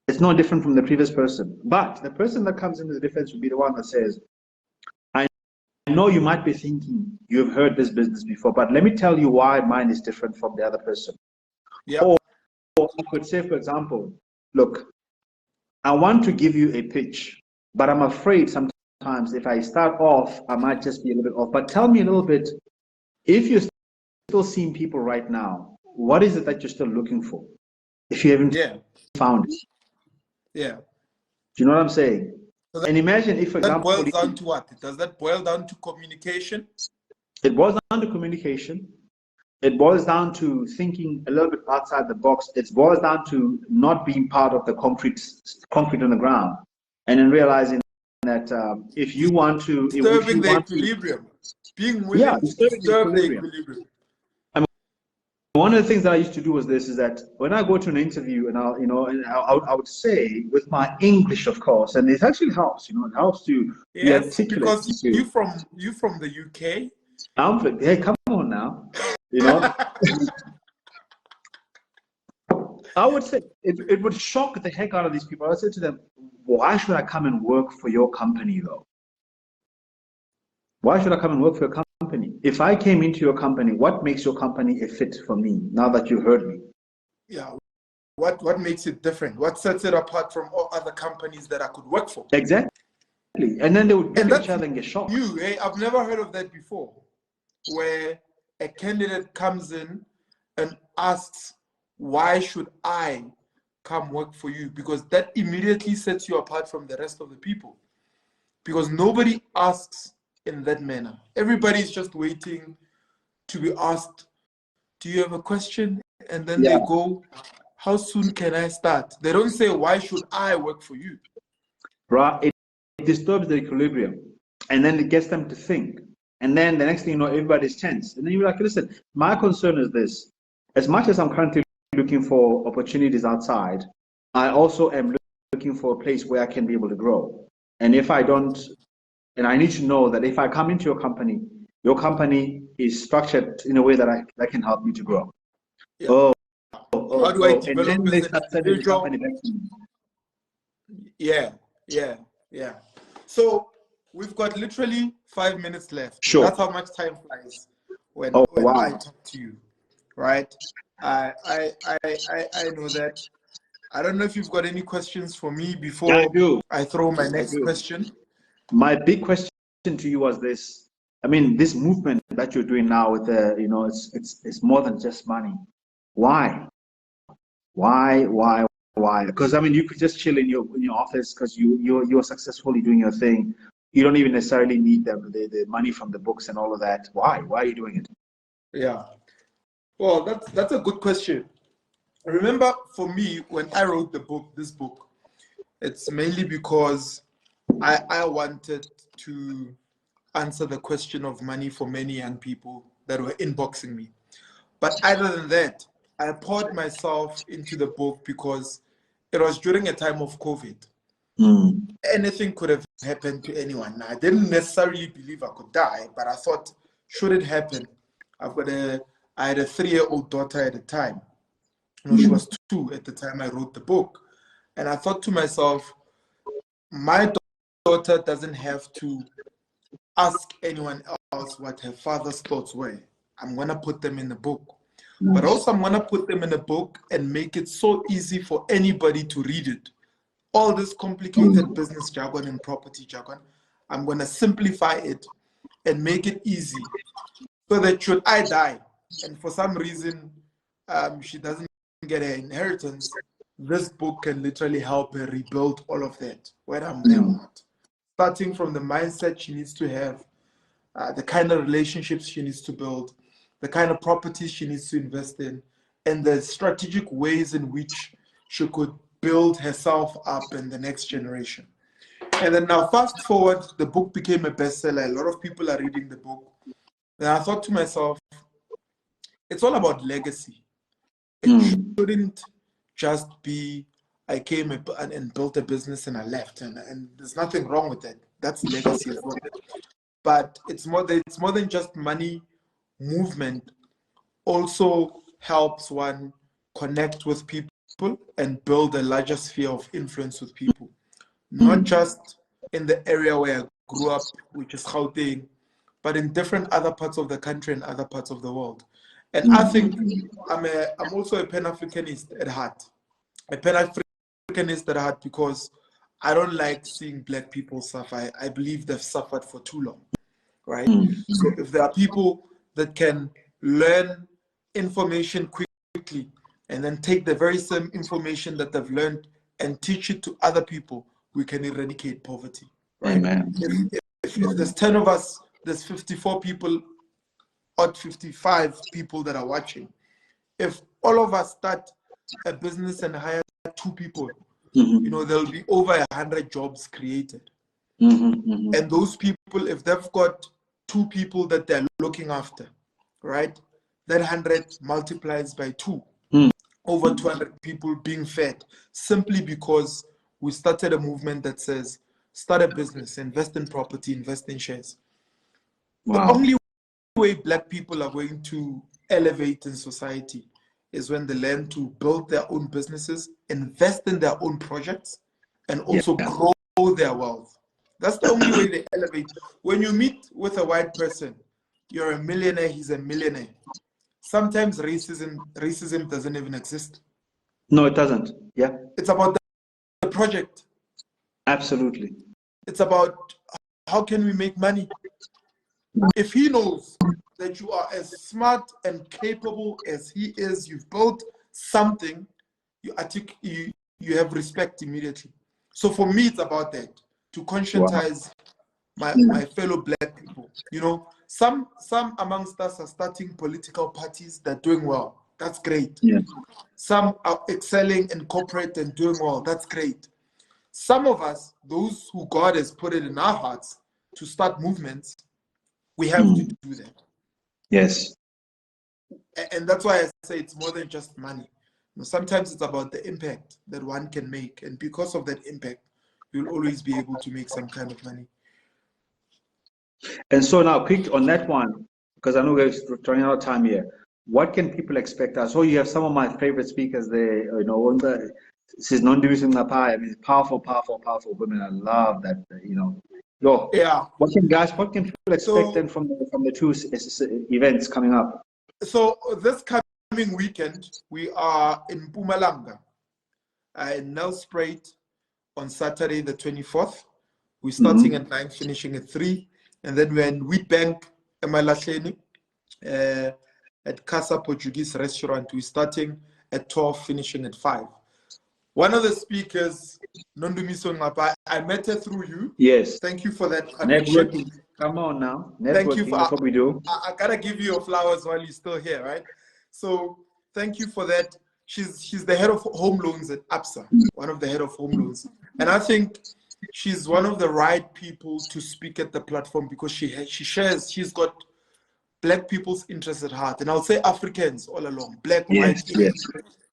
It's no different from the previous person. But the person that comes into the difference would be the one that says, I know you might be thinking you've heard this business before, but let me tell you why mine is different from the other person. Yep. Or I could say, for example, look, I want to give you a pitch, but I'm afraid sometimes if I start off, I might just be a little bit off. But tell me a little bit, if you're still seeing people right now, what is it that you're still looking for? If you haven't found it. Yeah. Do you know what I'm saying? So and imagine if, for example, that boils down to what? Does that boil down to communication? It boils down to communication. It boils down to thinking a little bit outside the box. It boils down to not being part of the concrete on the ground, and then realizing that if you want to, disturbing the equilibrium, being willing to disturb the equilibrium. One of the things that I used to do was this: is that when I go to an interview, and I would say with my English, of course, and it actually helps. It helps to be articulate. Because you from the UK. Hey, come on now. I would say it would shock the heck out of these people. I would say to them, why should I come and work for your company though? Why should I come and work for your company? If I came into your company, what makes your company a fit for me now that you heard me? Yeah. What makes it different? What sets it apart from all other companies that I could work for? Exactly. And then they would look at each other and get shocked. I've never heard of that before, where a candidate comes in and asks, why should I come work for you? Because that immediately sets you apart from the rest of the people. Because nobody asks in that manner. Everybody's just waiting to be asked, do you have a question? And then they go, how soon can I start? They don't say, why should I work for you? Right. It disturbs the equilibrium. And then it gets them to think. And then the next thing you know, everybody's tense. And then you're like, listen, my concern is this. As much as I'm currently looking for opportunities outside, I also am looking for a place where I can be able to grow. And if I don't, and I need to know that if I come into your company is structured in a way that can help me to grow. Yeah. Oh, How do I and develop then as they an start sending the individual? company back to me. Yeah, yeah, yeah. So we've got literally 5 minutes left. Sure. That's how much time flies Oh, when wow. I talk to you, right? I know that. I don't know if you've got any questions for me before I throw my next question. My big question to you was this. I mean, this movement that you're doing now with it's more than just money. Why? Why? Because I mean, you could just chill in your office because you're successfully doing your thing. You don't even necessarily need the money from the books and all of that. Why? Why are you doing it? Yeah. Well, that's a good question. Remember, for me, when I wrote this book, it's mainly because I wanted to answer the question of money for many young people that were inboxing me. But other than that, I poured myself into the book because it was during a time of COVID. Anything could have happened to anyone. I didn't necessarily believe I could die, but I thought, should it happen? I had a 3-year-old daughter at the time. She was 2 at the time I wrote the book. And I thought to myself, my daughter doesn't have to ask anyone else what her father's thoughts were. I'm going to put them in the book. But also I'm going to put them in a book and make it so easy for anybody to read it. All this complicated business jargon and property jargon, I'm going to simplify it and make it easy so that should I die and for some reason she doesn't get her inheritance, this book can literally help her rebuild all of that, whether I'm there or not. Starting from the mindset she needs to have, the kind of relationships she needs to build, the kind of properties she needs to invest in, and the strategic ways in which she could build herself up in the next generation. And then now fast forward, the book became a bestseller. A lot of people are reading the book. And I thought to myself, it's all about legacy. It shouldn't just be, I came and built a business and I left. And there's nothing wrong with that. That's legacy as well. But it's more than just money. Movement also helps one connect with people and build a larger sphere of influence with people. Not just in the area where I grew up, which is Gauteng, but in different other parts of the country and other parts of the world. And I think I'm also a Pan-Africanist at heart. A Pan-Africanist at heart because I don't like seeing Black people suffer. I believe they've suffered for too long, right? So if there are people that can learn information quickly and then take the very same information that they've learned and teach it to other people, we can eradicate poverty, right? Amen. If there's 10 of us, there's 54 people or 55 people that are watching. If all of us start a business and hire 2 people, there'll be over 100 jobs created. And those people, if they've got 2 people that they're looking after, right, that 100 multiplies by 2. Over 200 people being fed, simply because we started a movement that says, start a business, invest in property, invest in shares. Wow. The only way Black people are going to elevate in society is when they learn to build their own businesses, invest in their own projects, and also grow their wealth. That's the only way they elevate. When you meet with a white person, you're a millionaire, he's a millionaire. Sometimes racism doesn't even exist. No, it doesn't. Yeah. It's about the project. Absolutely. It's about how can we make money. If he knows that you are as smart and capable as he is, you've built something, you have respect immediately. So for me, it's about that, to conscientize my fellow Black people. Some amongst us are starting political parties that are doing well. That's great. Yeah. Some are excelling in corporate and doing well. That's great. Some of us, those who God has put it in our hearts to start movements, we have to do that. Yes. And that's why I say it's more than just money. Sometimes it's about the impact that one can make. And because of that impact, you'll always be able to make some kind of money. And so now, quick on that one, because I know we're running out of time here. What can people expect? So you have some of my favorite speakers there. You know, this is non-Nondumiso Mdaka. I mean, powerful women. I love that. You know, Yeah. What can people expect then from the two events coming up? So this coming weekend, we are in Mpumalanga, in Nelspruit on Saturday the 24th. We're starting at 9, finishing at 3. And then we're in Witbank, Emalahleni, at Casa Portuguese restaurant. We're starting at 12, finishing at 5. One of the speakers, Nondumiso Mdaka, I met her through you. Yes. Thank you for that connection. Networking. Come on now. Networking. Thank you for, that's what we do. I gotta give you your flowers while you're still here, right? So thank you for that. She's the head of home loans at ABSA, one of the head of home loans. And I think she's one of the right people to speak at the platform because she's got Black people's interests at heart. And I'll say Africans all along, Black, white, yes.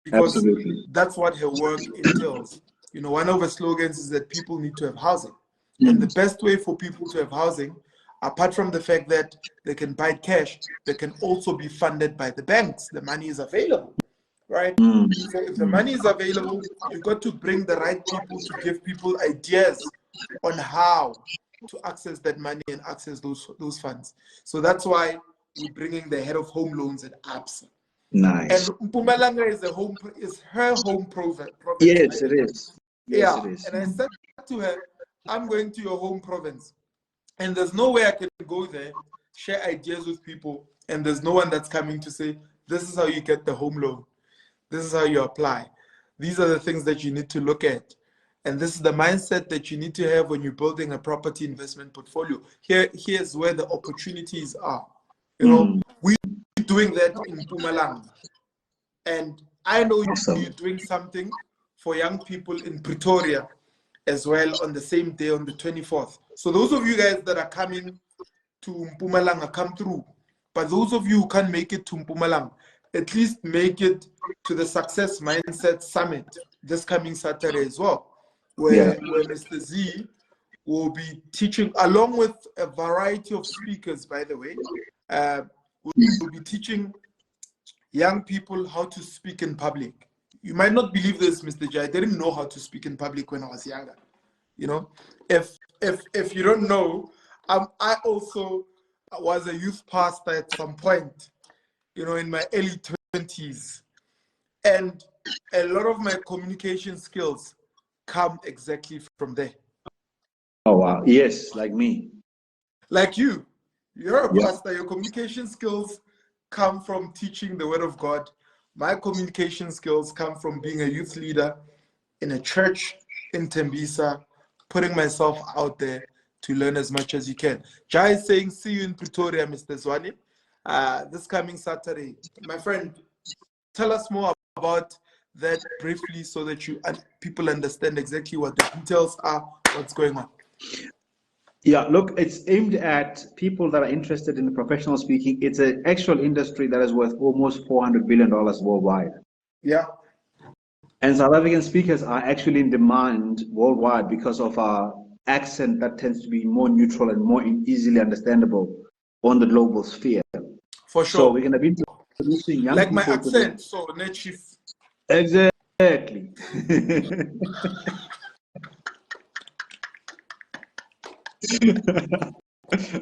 because Absolutely. that's what her work entails. You know, one of her slogans is that people need to have housing. And the best way for people to have housing, apart from the fact that they can buy cash, they can also be funded by the banks. The money is available, right? So if the money is available, you've got to bring the right people to give people ideas on how to access that money and access those funds. So that's why we're bringing the head of home loans at ABSA. Nice. And Mpumalanga is her home province. Yes, it is. Yes, Yeah. it is. And I said to her, I'm going to your home province. And there's no way I can go there, share ideas with people, and there's no one that's coming to say, this is how you get the home loan. This is how you apply. These are the things that you need to look at. And this is the mindset that you need to have when you're building a property investment portfolio. Here's where the opportunities are. You know, we're doing that in Mpumalanga. And I know you're doing something for young people in Pretoria as well on the same day, on the 24th. So those of you guys that are coming to Mpumalanga, come through. But those of you who can't make it to Mpumalanga, at least make it to the Success Mindset Summit this coming Saturday as well, where Mr. Z will be teaching, along with a variety of speakers, by the way. We'll be teaching young people how to speak in public. You might not believe this, Mr. J. I didn't know how to speak in public when I was younger. You know, if you don't know, I also was a youth pastor at some point, you know, in my early 20s. And a lot of my communication skills come exactly from there. Oh, wow. Yes, like me. Like you. You're a pastor. Your communication skills come from teaching the Word of God. My communication skills come from being a youth leader in a church in Tembisa, putting myself out there to learn as much as you can. Jai is saying, see you in Pretoria, Mr. Zwane, this coming Saturday. My friend, tell us more about that briefly so that people understand exactly what the details are, what's going on. Yeah, look, it's aimed at people that are interested in professional speaking. It's an actual industry that is worth almost $400 billion worldwide. Yeah. And South African speakers are actually in demand worldwide because of our accent that tends to be more neutral and more easily understandable on the global sphere. For sure. So we're going to be introducing young like people. Like my accent, so net chief. Exactly.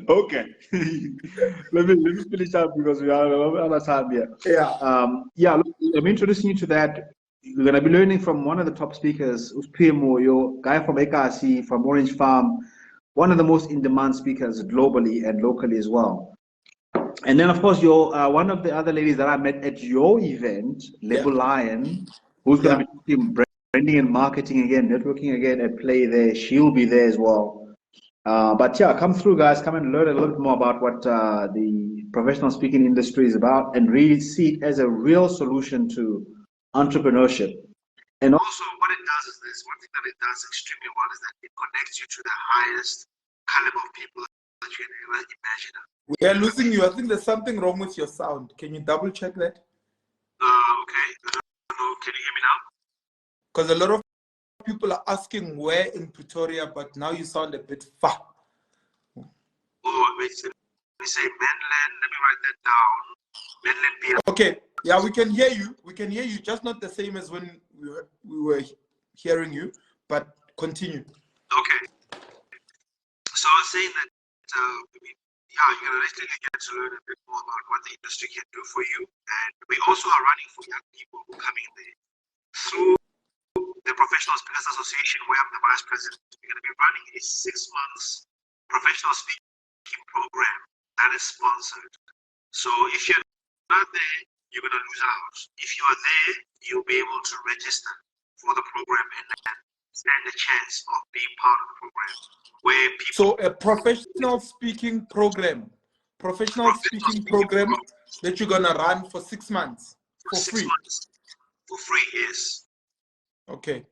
Okay. let me finish up because we are a little out of time here. Yeah. Look, I'm introducing you to that. We're going to be learning from one of the top speakers, Uspimo, your guy from Ekasi, from Orange Farm, one of the most in-demand speakers globally and locally as well. And then, of course, you're one of the other ladies that I met at your event, Lebu Lion, who's going to be doing branding and marketing again, networking again at Play there. She'll be there as well. But yeah, come through, guys. Come and learn a little bit more about what the professional speaking industry is about and really see it as a real solution to entrepreneurship. And also, what it does is this. One thing that it does extremely well is that it connects you to the highest caliber of people that you can ever imagine. We are losing you. I think there's something wrong with your sound. Can you double check that? Okay. I don't know. Can you hear me now? Because a lot of people are asking where in Pretoria, but now you sound a bit far. Oh, wait, let me say mainland. Let me write that down. Mainland Piazza. Okay, yeah, we can hear you. We can hear you, just not the same as when we were hearing you, but continue. Okay. So I was saying that, yeah, you're going to really get to learn a bit more about what the industry can do for you. And we also are running for young people who come in there through the Professional Speakers Association, where I'm the vice president. We're going to be running a 6 months professional speaking program that is sponsored. So if you're not there, you're going to lose out. If you are there, you'll be able to register for the program and then stand a chance of being part of the program. Where people, so a professional speaking program that you're gonna run for 6 months for free. 6 months for free, yes. Okay,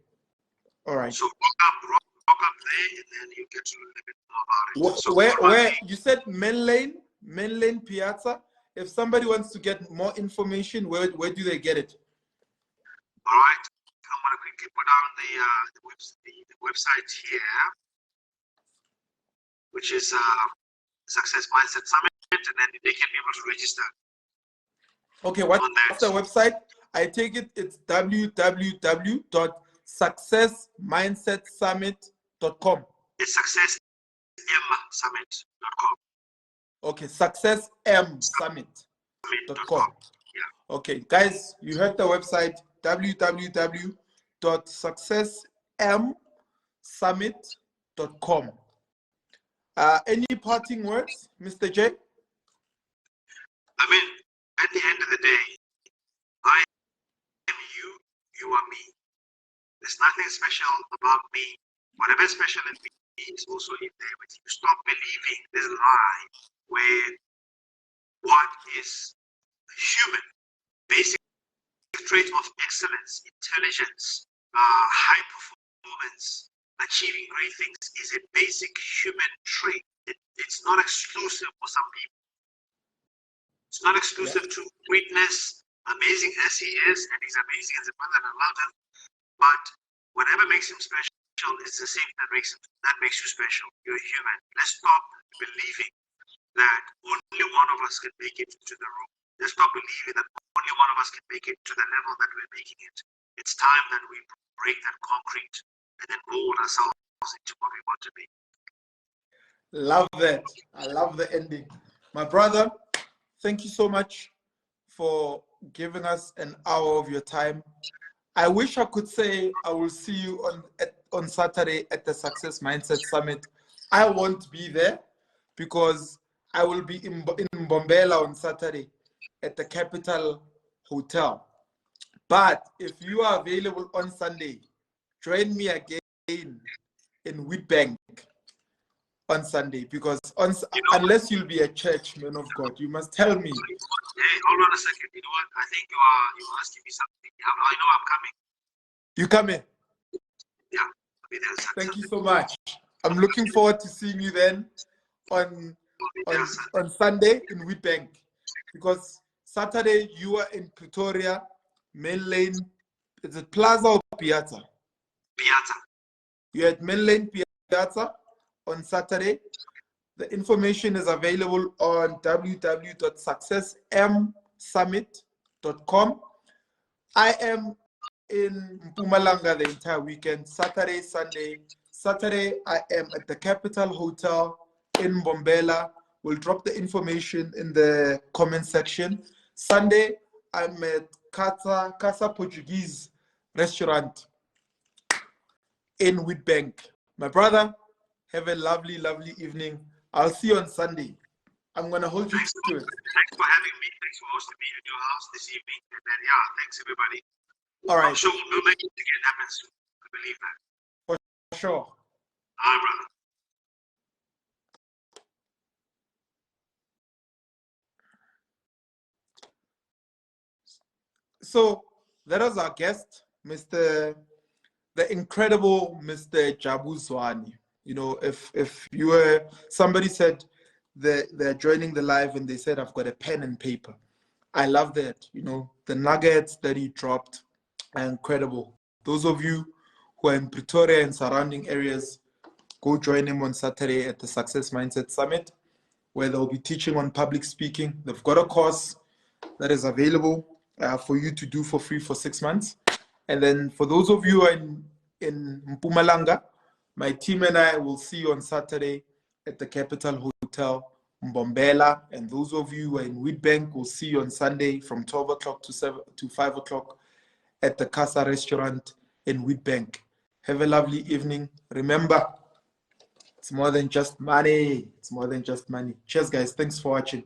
all right. So rock up there, and then you get to learn a bit more about it. So Where you said mainland Piazza. If somebody wants to get more information, where do they get it? All right, I'm gonna quickly put down the website here, which is Success Mindset Summit, and then they can be able to register. Okay, what's the website? I take it it's www.successmindsetsummit.com. It's successmsummit.com. Okay, successmsummit.com. Yeah. Okay, guys, you heard the website www.successmsummit.com. Any parting words, Mr. J? I mean, at the end of the day, I am you, you are me. There's nothing special about me. Whatever is special in me is also in there with you. Stop believing this lie where what is human, basic trait of excellence, intelligence, high performance, achieving great things is a basic human trait. It's not exclusive for some people. It's not exclusive to Witness, amazing as he is, and he's amazing as a mother, and I love him. But whatever makes him special is the same that makes you special. You're human. Let's stop believing that only one of us can make it to the room. Let's stop believing that only one of us can make it to the level that we're making it. It's time that we break that concrete and then mold ourselves into what we want to be. Love that. I love the ending. My brother, thank you so much for giving us an hour of your time. I wish I could say I will see you on Saturday at the Success Mindset Summit. I won't be there because I will be in Mbombela on Saturday at the Capital Hotel. But if you are available on Sunday, join me again in Witbank on Sunday, because unless you'll be a church man of God, you must tell me. Hey, hold on a second. You know what? I think you're asking me something. I know I'm coming. You coming? Yeah, I'll be there. Thank you so much. I'm looking forward to seeing you then on Sunday in Witbank, because Saturday you are in Pretoria, Main Lane. Is it Plaza or Piazza? Piazza. You're at Main Lane Piazza on Saturday. The information is available on www.successmsummit.com. I am in Mpumalanga the entire weekend, Saturday, Sunday. Saturday, I am at the Capital Hotel in Mbombela. We'll drop the information in the comment section. Sunday, I'm at Casa Portuguese restaurant in Witbank. My brother, have a lovely, lovely evening. I'll see you on Sunday. I'm going to hold you to it. Thanks for having me. Thanks for hosting me at your house this evening. And then, yeah, thanks everybody. All right. I'm sure we'll make it again happen soon. I believe that. For sure. All right, brother. So that was our guest, the incredible Mr. Jabu Zwane. You know, if you were, somebody said they're joining the live and they said, I've got a pen and paper. I love that. You know, the nuggets that he dropped are incredible. Those of you who are in Pretoria and surrounding areas, go join him on Saturday at the Success Mindset Summit, where they'll be teaching on public speaking. They've got a course that is available for you to do for free for 6 months. And then for those of you who are in Mpumalanga, my team and I will see you on Saturday at the Capital Hotel, Mbombela. And those of you who are in Witbank, will see you on Sunday from 12 o'clock to 5 o'clock at the Casa Restaurant in Witbank. Have a lovely evening. Remember, it's more than just money. It's more than just money. Cheers, guys. Thanks for watching.